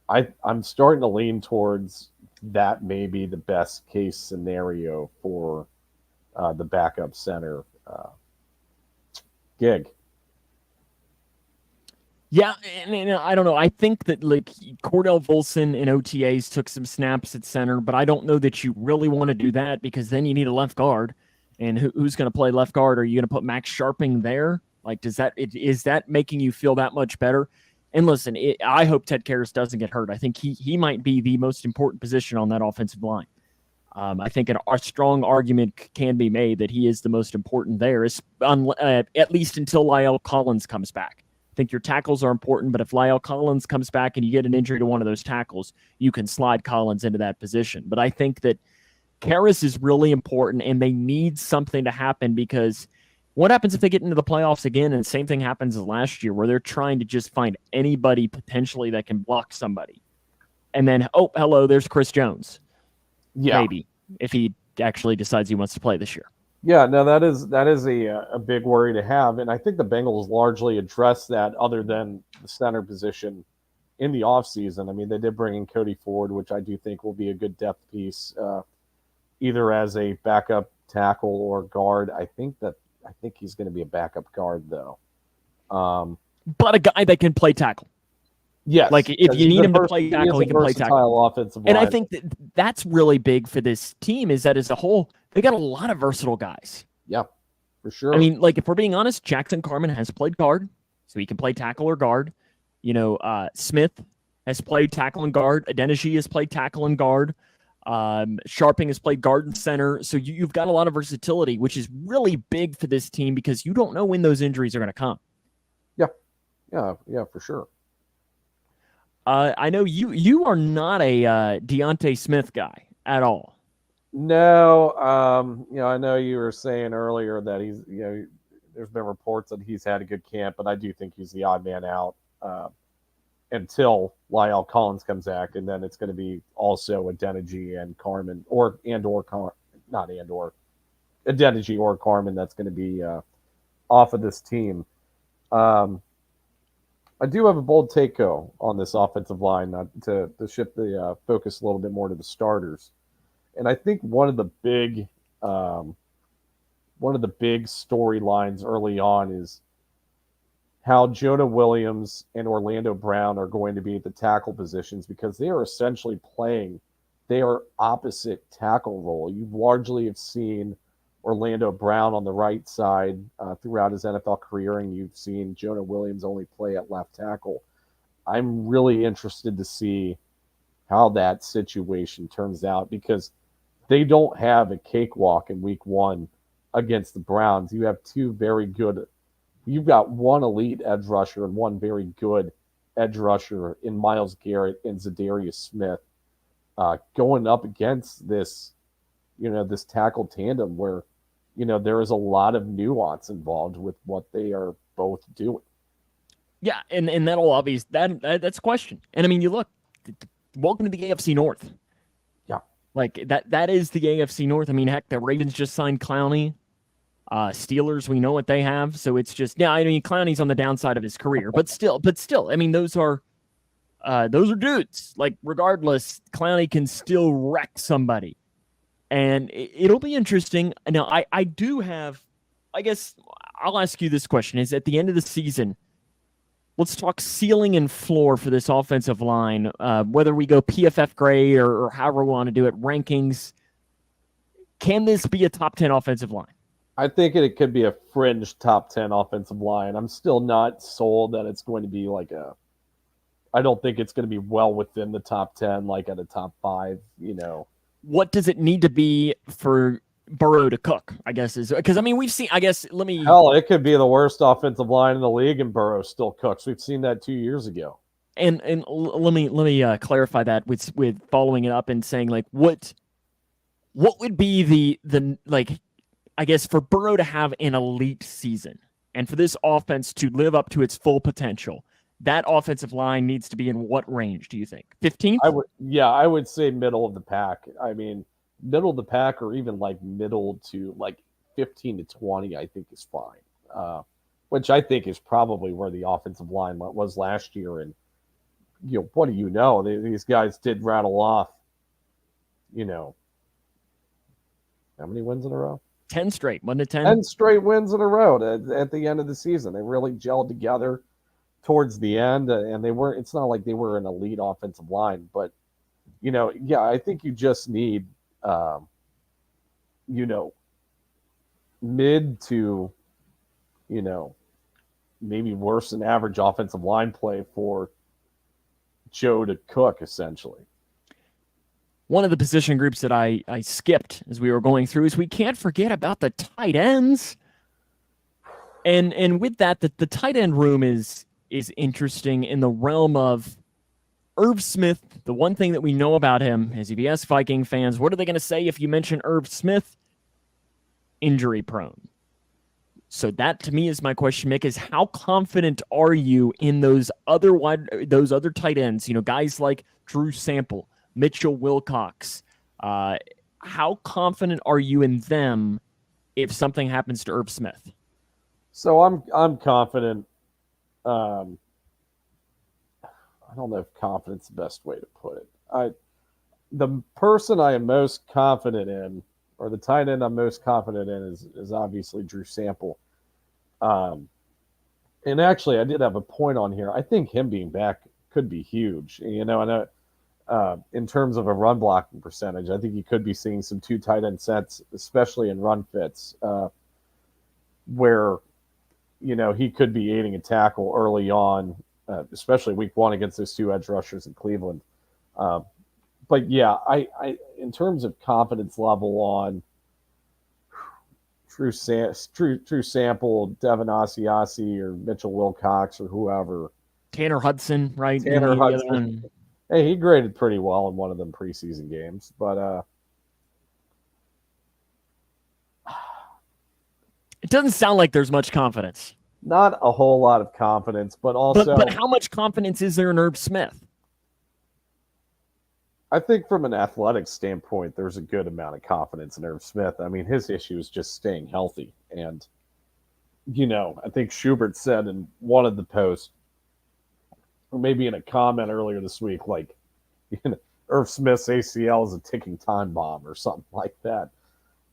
I'm starting to lean towards that may be the best case scenario for the backup center gig. Yeah, and I don't know. I think that like Cordell Volson in OTAs took some snaps at center, but I don't know that you really want to do that because then you need a left guard, and who's going to play left guard? Are you going to put Max Sharping there? Like, is that making you feel that much better? And listen, I hope Ted Karras doesn't get hurt. I think he might be the most important position on that offensive line. I think a strong argument can be made that he is the most important there, at least until Lyle Collins comes back. I think your tackles are important, but if Lyle Collins comes back and you get an injury to one of those tackles, you can slide Collins into that position. But I think that Karras is really important, and they need something to happen because what happens if they get into the playoffs again and the same thing happens as last year where they're trying to just find anybody potentially that can block somebody? And then, oh, hello, there's Chris Jones. Yeah. Maybe, if he actually decides he wants to play this year. Yeah, no, that is a big worry to have, and I think the Bengals largely addressed that other than the center position in the offseason. I mean, they did bring in Cody Ford, which I do think will be a good depth piece, either as a backup tackle or guard. I think he's going to be a backup guard, though. But a guy that can play tackle. Yes. Like, if you need him to play tackle, he can play tackle. Offensive line. And I think that's really big for this team is that as a whole, they got a lot of versatile guys. Yeah, for sure. I mean, like, if we're being honest, Jackson Carman has played guard, so he can play tackle or guard. Smith has played tackle and guard. Adeniji has played tackle and guard. Sharping has played guard and center. So you've got a lot of versatility, which is really big for this team because you don't know when those injuries are going to come. Yeah, for sure. I know you are not a Deontay Smith guy at all. No, I know you were saying earlier that he's, there's been reports that he's had a good camp, but I do think he's the odd man out until Lyle Collins comes back, and then it's going to be also Adeniji and Carman, Adeniji or Carman that's going to be off of this team. I do have a bold take on this offensive line, not to shift the focus a little bit more to the starters. And I think one of the big storylines early on is how Jonah Williams and Orlando Brown are going to be at the tackle positions because they are essentially playing their opposite tackle role. You largely have seen Orlando Brown on the right side throughout his NFL career, and you've seen Jonah Williams only play at left tackle. I'm really interested to see how that situation turns out because they don't have a cakewalk in week one against the Browns. You have you've got one elite edge rusher and one very good edge rusher in Myles Garrett and Zadarius Smith going up against this tackle tandem where, there is a lot of nuance involved with what they are both doing. Yeah, and that'll obvious that's a question. And I mean, you look, welcome to the AFC North. Yeah. Like that is the AFC North. I mean, heck, the Ravens just signed Clowney. Steelers, we know what they have. So it's just, I mean, Clowney's on the downside of his career, but still, I mean, those are dudes. Like, regardless, Clowney can still wreck somebody. And it'll be interesting. Now, I do have, I guess I'll ask you this question. Is at the end of the season, let's talk ceiling and floor for this offensive line, whether we go PFF grade or however we want to do it, rankings. Can this be a top 10 offensive line? I think it could be a fringe top 10 offensive line. I'm still not sold that it's going to be I don't think it's going to be well within the top 10, like at a top 5, What does it need to be for Burrow to cook, I guess, is because, I mean, we've seen, Hell, it could be the worst offensive line in the league and Burrow still cooks. We've seen that 2 years ago. And let me clarify that with following it up and saying, like, what would be the I guess for Burrow to have an elite season and for this offense to live up to its full potential, that offensive line needs to be in what range, do you think? 15th? I would say middle of the pack. I mean, middle of the pack or even like middle to like 15 to 20, I think is fine. Which I think is probably where the offensive line was last year. And, what do you know? These guys did rattle off, how many wins in a row? 10 straight, 1 to 10. 10 straight wins in a row at the end of the season. They really gelled together towards the end, and it's not like they were an elite offensive line, but, I think you just need, mid to, maybe worse than average offensive line play for Joe to cook, essentially. One of the position groups that I skipped as we were going through is we can't forget about the tight ends. And with that, the tight end room is interesting in the realm of Irv Smith. The one thing that we know about him is if you ask Viking fans, what are they going to say if you mention Irv Smith? Injury prone. So that to me is my question, Mick, is how confident are you in those other tight ends, guys like Drew Sample, Mitchell Wilcox? How confident are you in them if something happens to Irv Smith? So I'm confident. I don't know if confident's the best way to put it. The person I am most confident in, or the tight end I'm most confident in, is obviously Drew Sample. And actually, I did have a point on here. I think him being back could be huge. I know in terms of a run blocking percentage, I think you could be seeing some 2 tight end sets, especially in run fits, where he could be aiding a tackle early on, especially week 1 against those 2 edge rushers in Cleveland. But yeah, I in terms of confidence level on True Sample, Devin Asiasi, or Mitchell Wilcox, or whoever. Tanner Hudson, right? Tanner Hudson. Hey, he graded pretty well in one of them preseason games, but it doesn't sound like there's much confidence. Not a whole lot of confidence, but also. But how much confidence is there in Irv Smith? I think from an athletic standpoint, there's a good amount of confidence in Irv Smith. I mean, his issue is just staying healthy. And, I think Schubert said in one of the posts, or maybe in a comment earlier this week, like, Irv Smith's ACL is a ticking time bomb or something like that.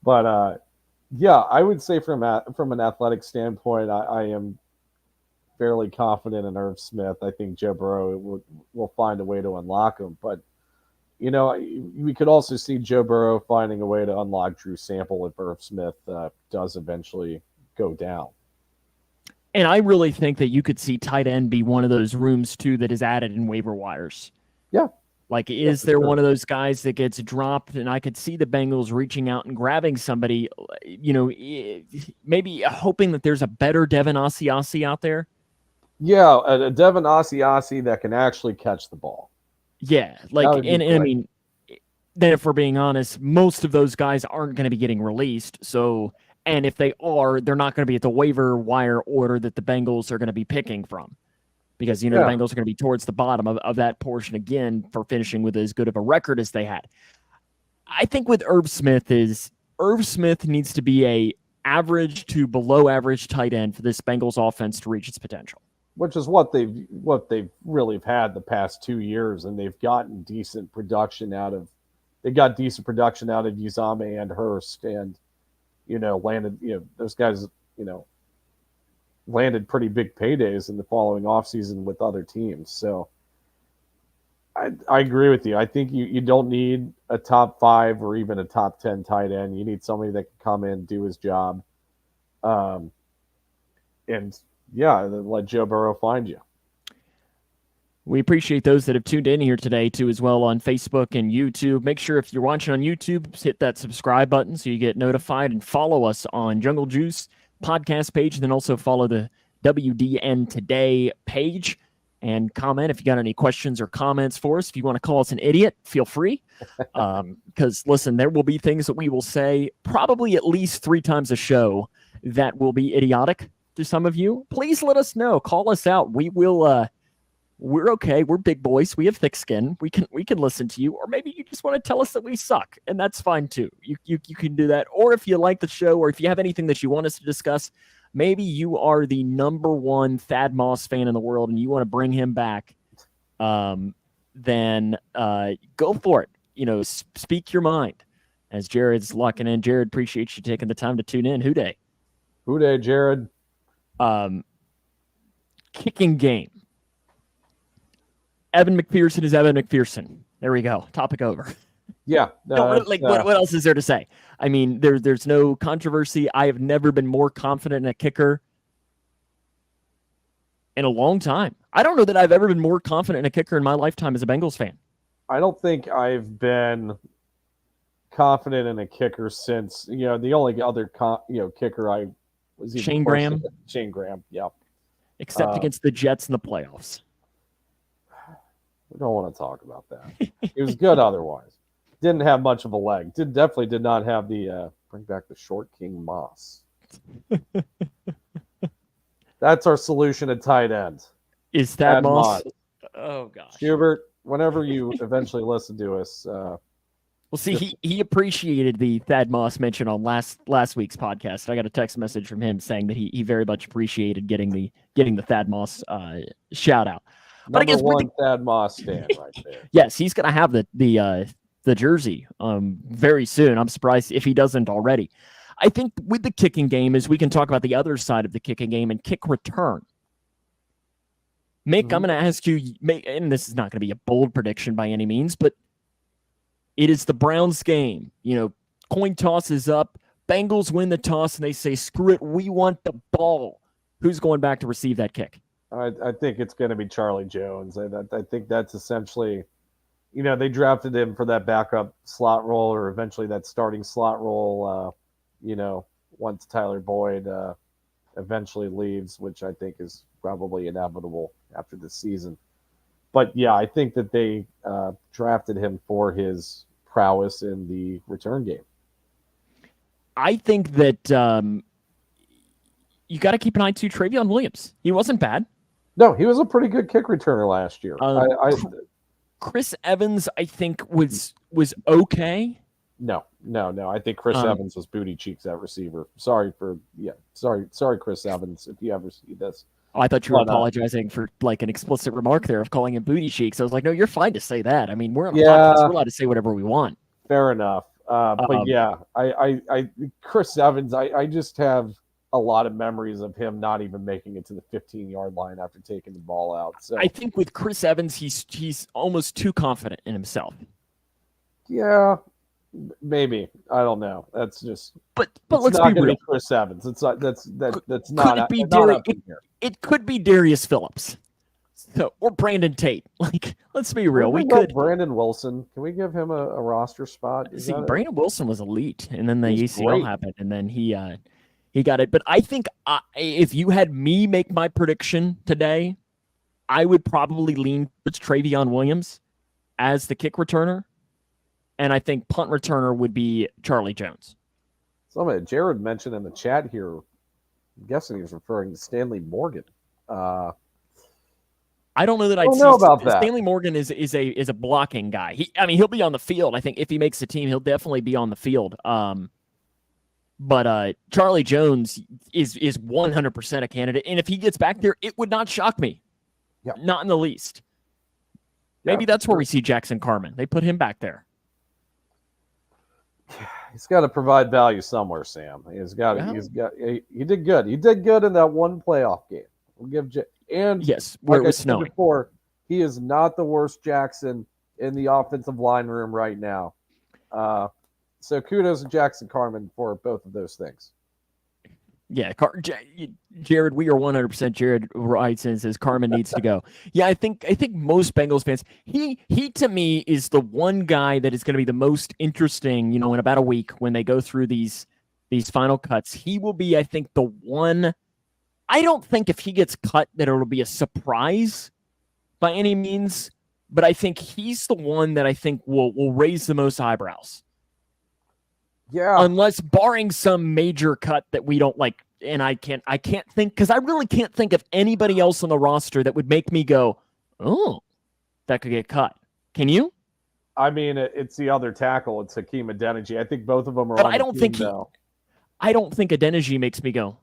But, yeah, I would say from an athletic standpoint, I am fairly confident in Irv Smith. I think Joe Burrow will find a way to unlock him. But, we could also see Joe Burrow finding a way to unlock Drew Sample if Irv Smith does eventually go down. And I really think that you could see tight end be one of those rooms, too, that is added in waiver wires. Yeah. Like, is there one of those guys that gets dropped? And I could see the Bengals reaching out and grabbing somebody, maybe hoping that there's a better Devin Asiasi out there. Yeah, a Devin Asiasi that can actually catch the ball. Yeah, like, and I mean, then if we're being honest, most of those guys aren't going to be getting released. So, and if they are, they're not going to be at the waiver wire order that the Bengals are going to be picking from. Because, the Bengals are going to be towards the bottom of that portion again for finishing with as good of a record as they had. I think with Irv Smith needs to be a average to below average tight end for this Bengals offense to reach its potential. Which is what they've really had the past 2 years, and they've gotten decent production out of. They got decent production out of Uzame and Hurst, and landed. Those guys, landed pretty big paydays in the following offseason with other teams. So I agree with you. I think you don't need a top 5 or even a top 10 tight end. You need somebody that can come in, do his job, and yeah, let Joe Burrow find you. We appreciate those that have tuned in here today, too, as well on Facebook and YouTube. Make sure if you're watching on YouTube, hit that subscribe button so you get notified, and follow us on Jungle Juice podcast page, and then also follow the WDN Today page and comment if you got any questions or comments for us. If you want to call us an idiot, feel free. Because, listen, there will be things that we will say probably at least 3 times a show that will be idiotic to some of you. Please let us know. Call us out. We will we're okay. We're big boys. We have thick skin. We can listen to you. Or maybe you just want to tell us that we suck, and that's fine too. You can do that. Or if you like the show, or if you have anything that you want us to discuss, maybe you are the number one Thad Moss fan in the world, and you want to bring him back. Then go for it. Speak your mind. As Jared's locking in. Jared, appreciate you taking the time to tune in. Hooday. Hooday, Jared. Kicking game. Evan McPherson is Evan McPherson. There we go. Topic over. Yeah. What else is there to say? I mean, there's no controversy. I have never been more confident in a kicker in a long time. I don't know that I've ever been more confident in a kicker in my lifetime as a Bengals fan. I don't think I've been confident in a kicker since, the only other kicker I was even Shane Graham. Shane Graham, yeah. Except against the Jets in the playoffs. We don't want to talk about that. It was good otherwise. Didn't have much of a leg. Definitely did not have the bring back the short King Moss. That's our solution at tight end. Is that Moss? Oh gosh, Hubert. Whenever you eventually listen to us, well, see, he appreciated the Thad Moss mention on last week's podcast. I got a text message from him saying that he very much appreciated getting the Thad Moss shout out. But number one Thad Moss stand right there. Yes, he's going to have the jersey very soon. I'm surprised if he doesn't already. I think with the kicking game is we can talk about the other side of the kicking game and kick return. Mick, I'm going to ask you, and this is not going to be a bold prediction by any means, but it is the Browns game. Coin toss is up. Bengals win the toss, and they say, screw it, we want the ball. Who's going back to receive that kick? I think it's going to be Charlie Jones. I think that's essentially, they drafted him for that backup slot role or eventually that starting slot role, once Tyler Boyd eventually leaves, which I think is probably inevitable after this season. But, yeah, I think that they drafted him for his prowess in the return game. I think that you got to keep an eye to Travion Williams. He wasn't bad. No, he was a pretty good kick returner last year. Chris Evans, I think, was okay. No. I think Chris Evans was booty cheeks at receiver. Sorry, Chris Evans, if you ever see this. Oh, I thought you were apologizing for like an explicit remark there of calling him booty cheeks. I was like, no, you're fine to say that. I mean, we're on a podcast. We're allowed to say whatever we want. Fair enough. But yeah, I Chris Evans, I just have a lot of memories of him not even making it to the 15-yard line after taking the ball out. So I think with Chris Evans, he's almost too confident in himself. Yeah, maybe. I don't know. That's just. But let's be real. Chris Evans. It's not. That's not. It could be Darius Phillips, or Brandon Tate. Like, let's be real. We could. Brandon Wilson. Can we give him a roster spot? Brandon Wilson was elite, and then the ACL happened, and then he got it. But I think if you had me make my prediction today, I would probably lean towards Travion Williams as the kick returner. And I think punt returner would be Charlie Jones. Somebody, Jared mentioned in the chat here, I'm guessing he was referring to Stanley Morgan. I don't know that I'd know about that. Stanley Morgan is a blocking guy. He'll be on the field. I think if he makes the team, he'll definitely be on the field. But Charlie Jones is 100% a candidate. And if he gets back there, it would not shock me. Yeah. Not in the least. Maybe that's where we see Jackson Carman. They put him back there. He's got to provide value somewhere, Sam. He did good. He did good in that one playoff game. We'll give where it was snowing. Before, he is not the worst Jackson in the offensive line room right now. So kudos to Jackson Carman for both of those things. Yeah, Jared, we are 100%. Jared writes and says Carman needs to go. Yeah, I think most Bengals fans, he to me is the one guy that is going to be the most interesting. In about a week when they go through these final cuts, he will be, I think, the one. I don't think if he gets cut that it'll be a surprise by any means, but I think he's the one that I think will raise the most eyebrows. Yeah. Unless barring some major cut that we don't like, and I can't think, because I really can't think of anybody else on the roster that would make me go, Oh, that could get cut. Can you? I mean, it's the other tackle. It's Hakeem Adeniji. I think both of them are But on I the don't team think now. I don't think Adeniji makes me go,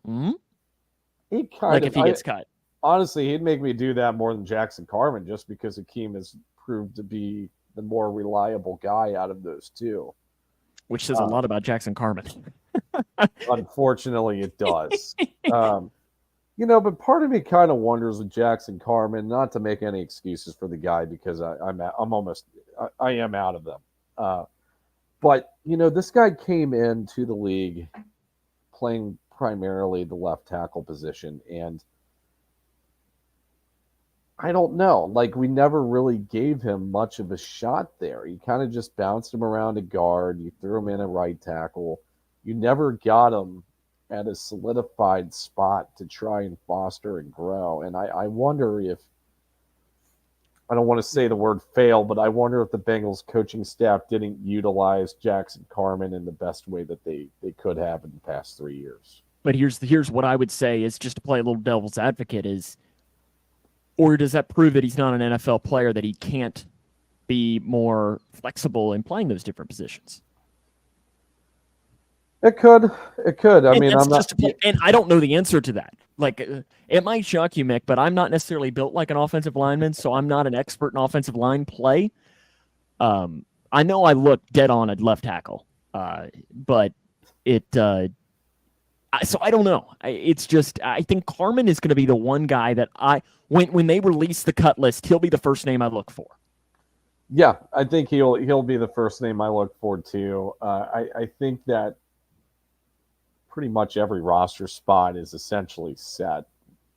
He like kind if of, he gets cut, honestly, he'd make me do that more than Jackson Carman just because Hakeem has proved to be the more reliable guy out of those two. which says a lot about Jackson Carman. Unfortunately, it does. But part of me kind of wonders with Jackson Carman, not to make any excuses for the guy because I am out of them. But this guy came into the league playing primarily the left tackle position, and I don't know. Like, we never really gave him much of a shot there. You kind of just bounced him around a guard. You threw him in a right tackle. You never got him at a solidified spot to try and foster and grow. And I wonder if, I don't want to say the word fail, but I wonder if the Bengals coaching staff didn't utilize Jackson Carman in the best way that they could have in the past 3 years. But here's what I would say is, just to play a little devil's advocate, is, or does that prove that he's not an NFL player, that he can't be more flexible in playing those different positions? It could. I mean, I'm not. And I don't know the answer to that. Like, it might shock you, Mick, but I'm not necessarily built like an offensive lineman, so I'm not an expert in offensive line play. I know I look dead on at left tackle, but it. So I don't know. It's just, I think Carman is going to be the one guy that when they release the cut list, he'll be the first name I look for. Yeah, I think he'll be the first name I look for too. I think that pretty much every roster spot is essentially set,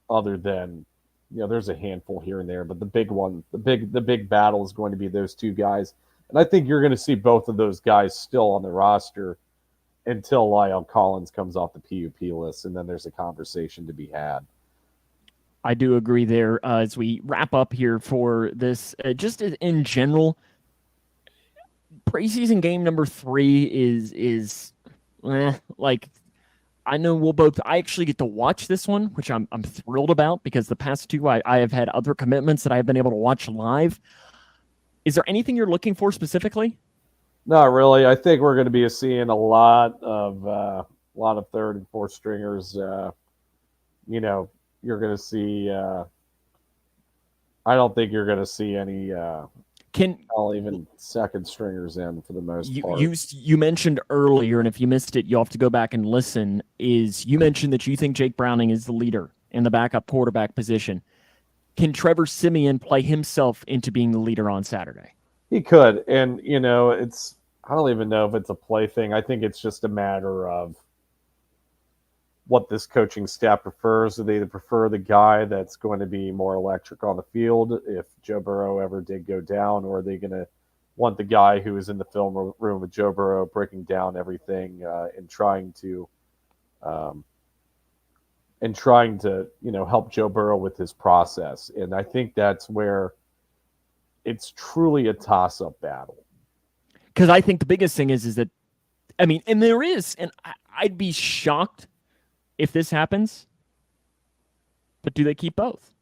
other than there's a handful here and there, but the big one, the big battle is going to be those two guys, and I think you're going to see both of those guys still on the roster until Lyle Collins comes off the PUP list, and then there's a conversation to be had. I do agree there. As we wrap up here for this, just in general, preseason game number 3 is like, I know I actually get to watch this one, which I'm thrilled about, because the past 2 I have had other commitments that I've been able to watch live. Is there anything you're looking for specifically? Not really. I think we're going to be seeing a lot of third and fourth stringers. You're going to see. I don't think you're going to see any. Even second stringers in for the most part. You mentioned earlier, and if you missed it, you'll have to go back and listen. You mentioned that you think Jake Browning is the leader in the backup quarterback position. Can Trevor Siemian play himself into being the leader on Saturday? He could, and I don't even know if it's a play thing. I think it's just a matter of what this coaching staff prefers. Do they prefer the guy that's going to be more electric on the field if Joe Burrow ever did go down, or are they going to want the guy who is in the film room with Joe Burrow breaking down everything and trying to help Joe Burrow with his process? And I think that's where it's truly a toss-up battle. Because I think the biggest thing is that, I mean, and there is, and I'd be shocked if this happens, but do they keep both?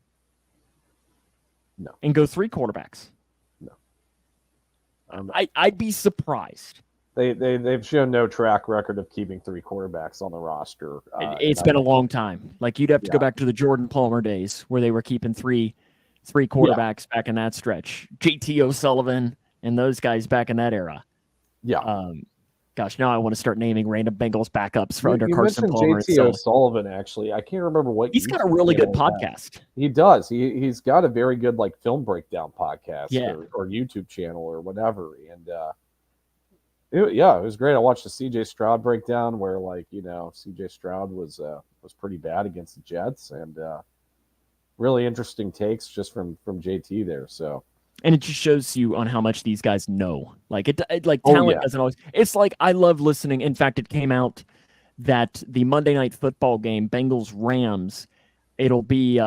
No. And go 3 quarterbacks? No. I'd be surprised. They've shown no track record of keeping 3 quarterbacks on the roster. It's been a long time. Like, you'd have to go back to the Jordan Palmer days where they were keeping three quarterbacks back in that stretch. JT O'Sullivan and those guys back in that era. Yeah. Gosh, now I want to start naming random Bengals backups for under you Carson Palmer. JT O'Sullivan, actually. I can't remember what he's got a really good podcast. He does. He's got a very good film breakdown podcast or YouTube channel or whatever. And it was great. I watched the CJ Stroud breakdown where CJ Stroud was pretty bad against the Jets, and really interesting takes just from JT there. So. And it just shows you on how much these guys know. Talent doesn't always. It's like, I love listening. In fact, it came out that the Monday Night Football game, Bengals Rams, it'll be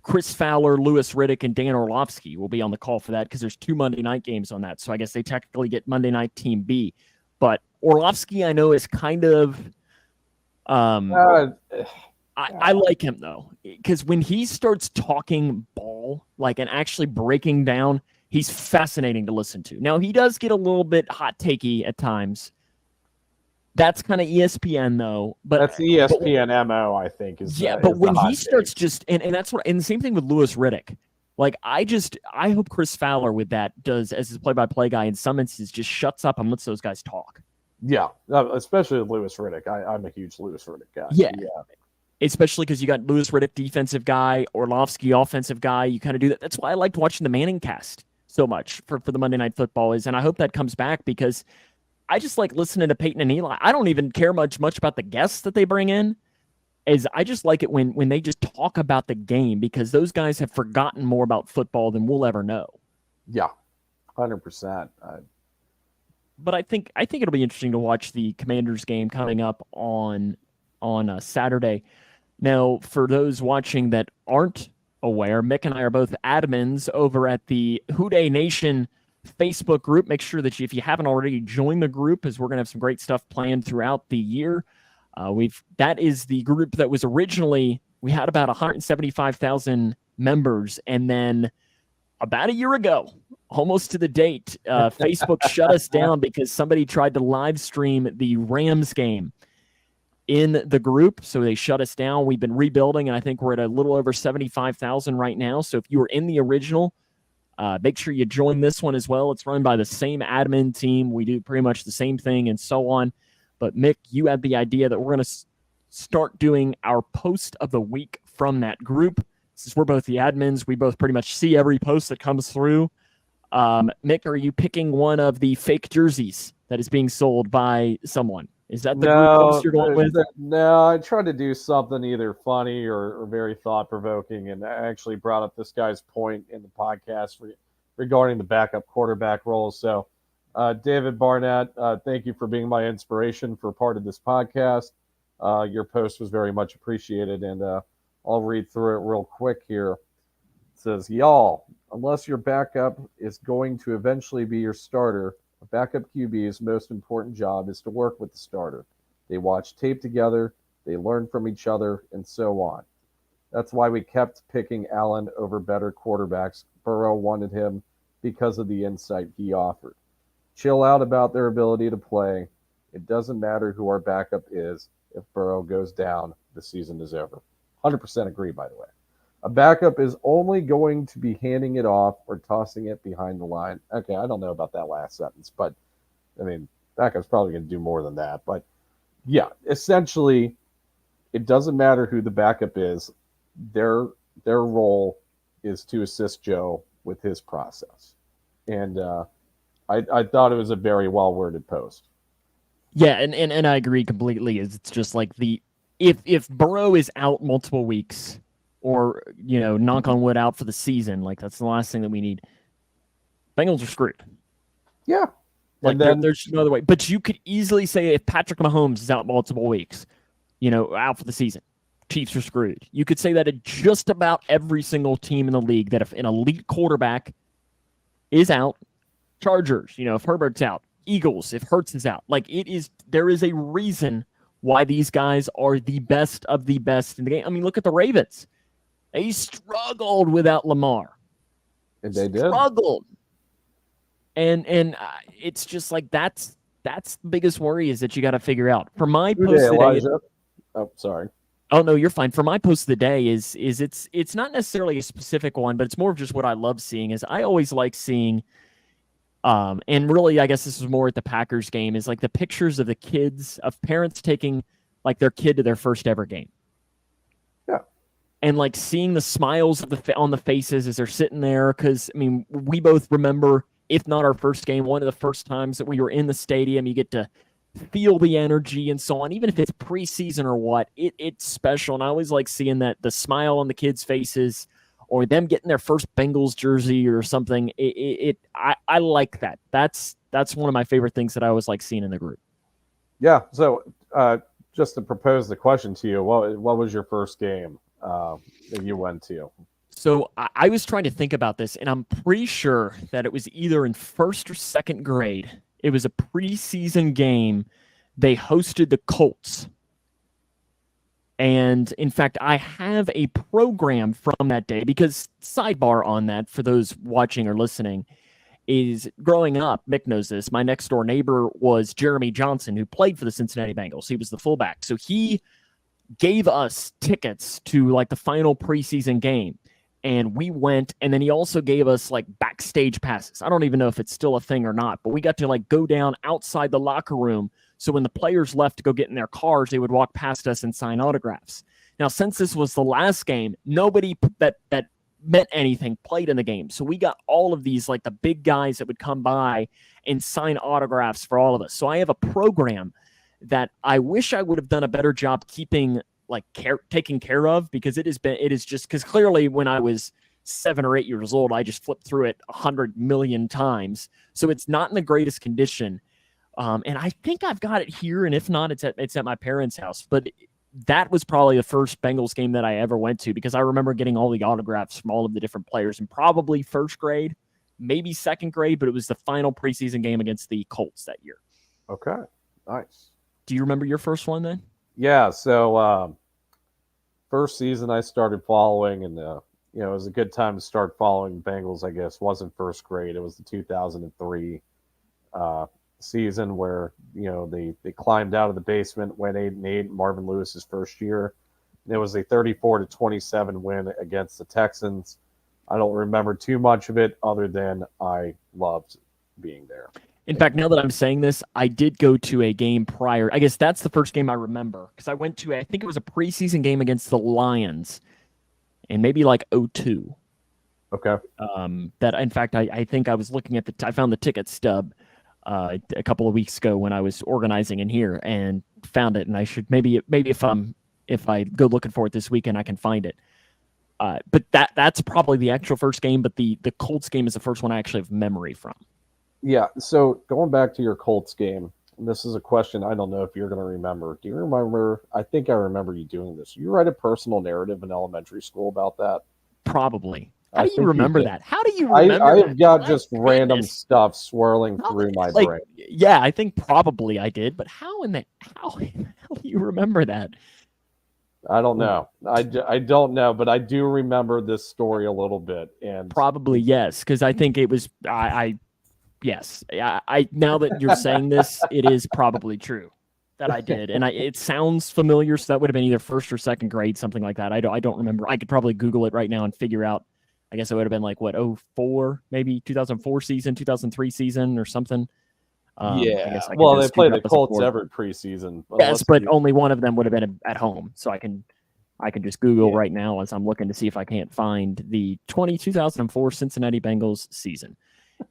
Chris Fowler, Louis Riddick, and Dan Orlovsky will be on the call for that, because there's 2 Monday night games on that. So I guess they technically get Monday Night Team B. But Orlovsky, I know, is kind of. I like him though, because when he starts talking ball ball, like, and actually breaking down, he's fascinating to listen to. Now, he does get a little bit hot takey at times. That's kind of ESPN though, but that's the ESPN MO, I think. But when he starts takes. just and that's what, and the same thing with Louis Riddick. Like, I hope Chris Fowler with that does, as his play-by-play guy, in some instances just shuts up and lets those guys talk. Yeah, especially Louis Riddick. I'm a huge Louis Riddick guy. Yeah. Especially because you got Louis Riddick, defensive guy, Orlovsky, offensive guy. You kind of do that. That's why I liked watching the Manning cast so much for the Monday Night Football and I hope that comes back, because I just like listening to Peyton and Eli. I don't even care much about the guests that they bring in. I just like it when they just talk about the game, because those guys have forgotten more about football than we'll ever know. Yeah, 100%. But I think it'll be interesting to watch the Commanders game coming up on Saturday. Now, for those watching that aren't aware, Mick and I are both admins over at the Houday Nation Facebook group. Make sure that if you haven't already, join the group, as we're going to have some great stuff planned throughout the year. That is the group that was originally, we had about 175,000 members, and then about a year ago, almost to the date, Facebook shut us down because somebody tried to live stream the Rams game in the group. So they shut us down. We've been rebuilding, and I think we're at a little over 75,000 right now. So if you were in the original, make sure you join this one as well. It's run by the same admin team. We do pretty much the same thing and so on. But Mick, you had the idea that we're going to start doing our post of the week from that group. Since we're both the admins, we both pretty much see every post that comes through. Mick, are you picking one of the fake jerseys that is being sold by someone? Is that the group post you're going with? No, I tried to do something either funny or very thought-provoking, and I actually brought up this guy's point in the podcast regarding the backup quarterback role. So, David Barnett, thank you for being my inspiration for part of this podcast. Your post was very much appreciated, and I'll read through it real quick here. It says, y'all, unless your backup is going to eventually be your starter, a backup QB's most important job is to work with the starter. They watch tape together, they learn from each other, and so on. That's why we kept picking Allen over better quarterbacks. Burrow wanted him because of the insight he offered. Chill out about their ability to play. It doesn't matter who our backup is. If Burrow goes down, the season is over. 100% agree, by the way. A backup is only going to be handing it off or tossing it behind the line. Okay, I don't know about that last sentence, but, I mean, backup's probably going to do more than that. But, yeah, essentially, it doesn't matter who the backup is. Their role is to assist Joe with his process. And I thought it was a very well-worded post. Yeah, and I agree completely. It's just like if Burrow is out multiple weeks, or, knock on wood, out for the season, like, that's the last thing that we need, Bengals are screwed. Yeah. Like, there's no other way. But you could easily say if Patrick Mahomes is out multiple weeks, out for the season, Chiefs are screwed. You could say that at just about every single team in the league, that if an elite quarterback is out, Chargers, if Herbert's out, Eagles, if Hurts is out, like, there is a reason why these guys are the best of the best in the game. I mean, look at the Ravens. They struggled without Lamar. And they did. Struggled. And it's just like that's the biggest worry, is that you got to figure out. For my post today, oh, sorry. Oh no, you're fine. For my post of the day is it's not necessarily a specific one, but it's more of just what I love seeing. Is I always like seeing, and really, I guess this is more at the Packers game, is like the pictures of the kids, of parents taking like their kid to their first ever game. Yeah. And like seeing the smiles on the faces as they're sitting there. Because, I mean, we both remember, if not our first game, one of the first times that we were in the stadium. You get to feel the energy and so on. Even if it's preseason or what, it's special. And I always like seeing that, the smile on the kids' faces, or them getting their first Bengals jersey or something. I like that. That's one of my favorite things that I always like seeing in the group. Yeah. So just to propose the question to you, what was your first game that you went to? So I was trying to think about this, and I'm pretty sure that it was either in first or second grade. It was a preseason game. They hosted the Colts. And in fact, I have a program from that day because, sidebar on that, for those watching or listening, is growing up, Mick knows this, my next door neighbor was Jeremy Johnson, who played for the Cincinnati Bengals. He was the fullback. So he gave us tickets to like the final preseason game. And we went, and then he also gave us like backstage passes. I don't even know if it's still a thing or not, but we got to like go down outside the locker room. So when the players left to go get in their cars, they would walk past us and sign autographs. Now, since this was the last game, nobody that meant anything played in the game. So we got all of these, like the big guys that would come by and sign autographs for all of us. So I have a program that I wish I would have done a better job keeping taking care of, because it is just because clearly when I was 7 or 8 years old, I just flipped through it 100 million times. So it's not in the greatest condition. And I think I've got it here. And if not, it's at my parents' house. But that was probably the first Bengals game that I ever went to, because I remember getting all the autographs from all of the different players in probably first grade, maybe second grade, but it was the final preseason game against the Colts that year. Okay, nice. Do you remember your first one then? Yeah, so first season I started following, and it was a good time to start following Bengals, I guess. Wasn't first grade. It was the 2003 season where, they climbed out of the basement, went 8-8, Marvin Lewis's first year. And it was a 34-27 win against the Texans. I don't remember too much of it other than I loved being there. In fact, now that I'm saying this, I did go to a game prior. I guess that's the first game I remember, because I went to, I think it was a preseason game against the Lions, and maybe like 02. Okay. That, in fact, I think I was looking at I found the ticket stub a couple of weeks ago when I was organizing in here, and found it, and I should maybe if I go looking for it this weekend, I can find it. But that's probably the actual first game, but the Colts game is the first one I actually have memory from. Yeah, so going back to your Colts game, and this is a question I don't know if you're going to remember. Do you remember? I think I remember you doing this. You write a personal narrative in elementary school about that? Probably. How do you remember that? How do you remember I have got that? just random stuff swirling through my brain. Yeah, I think probably I did, but how in the hell do you remember that? I don't know. I don't know, but I do remember this story a little bit. And probably yes, because I think it was yes. I now that you're saying this, it is probably true that I did, and it sounds familiar. So that would have been either first or second grade, something like that. I don't remember. I could probably Google it right now and figure out. I guess it would have been like 04, maybe 2004 season, 2003 season, or something. Yeah. Well, they play the Colts every preseason. Yes, but only one of them would have been at home. So I can just Google right now as I'm looking to see if I can't find the 2004 Cincinnati Bengals season.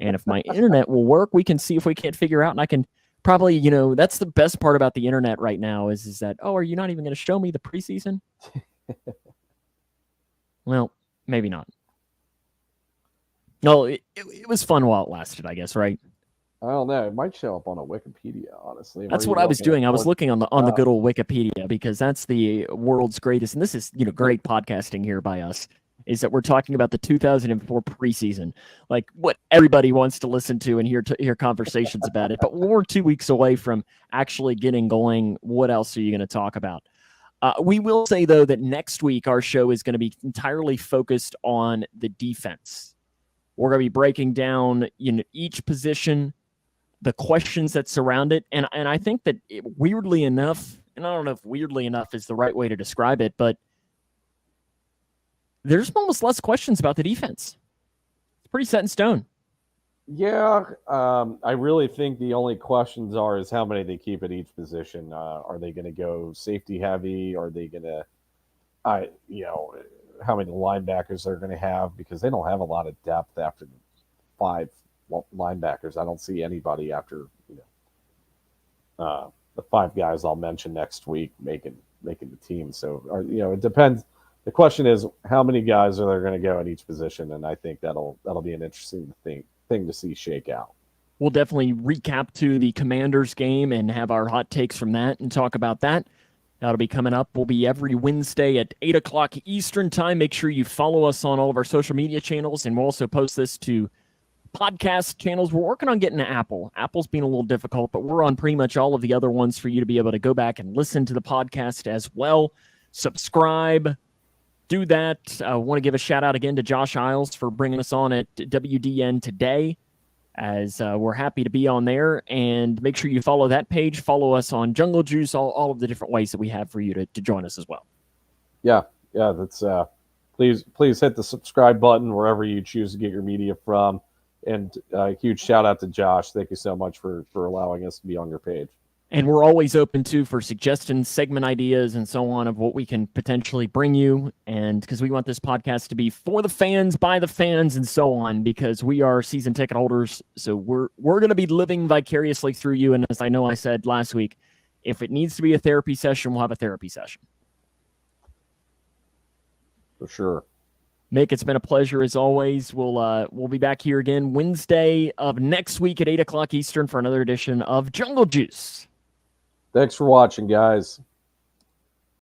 And if my internet will work, we can see if we can't figure out. And I can probably, that's the best part about the internet right now is that, are you not even going to show me the preseason? Well, maybe not. No, it was fun while it lasted, I guess, right? I don't know. It might show up on a Wikipedia, honestly. That's what I was doing. I was looking on the good old Wikipedia, because that's the world's greatest. And this is, great podcasting here by us, is that we're talking about the 2004 preseason, like what everybody wants to listen to and hear conversations about it. But we're 2 weeks away from actually getting going. What else are you going to talk about? We will say, though, that next week our show is going to be entirely focused on the defense. We're going to be breaking down each position, the questions that surround it. And I think that weirdly enough, and I don't know if weirdly enough is the right way to describe it, but there's almost less questions about the defense. It's pretty set in stone. Yeah, I really think the only questions is how many they keep at each position. Are they going to go safety heavy? Are they going to, how many linebackers they're going to have, because they don't have a lot of depth after 5 linebackers. I don't see anybody after the 5 guys I'll mention next week making the team. So it depends. The question is how many guys are there going to go at each position, and I think that'll be an interesting thing to see shake out. We'll definitely recap to the Commanders game and have our hot takes from that and talk about that. That'll be coming up. We'll be every Wednesday at 8 o'clock Eastern time. Make sure you follow us on all of our social media channels, and we'll also post this to podcast channels. We're working on getting to Apple. Apple's been a little difficult, but we're on pretty much all of the other ones for you to be able to go back and listen to the podcast as well. subscribe. Do that. I want to give a shout out again to Josh Isles for bringing us on at WDN today, as we're happy to be on there. And make sure you follow that page. Follow us on Jungle Juice, all of the different ways that we have for you to join us as well. Yeah, that's please hit the subscribe button wherever you choose to get your media from. And a huge shout out to Josh. Thank you so much for allowing us to be on your page. And we're always open for suggestions, segment ideas, and so on of what we can potentially bring you. And because we want this podcast to be for the fans, by the fans, and so on, because we are season ticket holders. So we're going to be living vicariously through you. And as I know I said last week, if it needs to be a therapy session, we'll have a therapy session. For sure. Mick, it's been a pleasure as always. We'll be back here again Wednesday of next week at 8 o'clock Eastern for another edition of Jungle Juice. Thanks for watching, guys.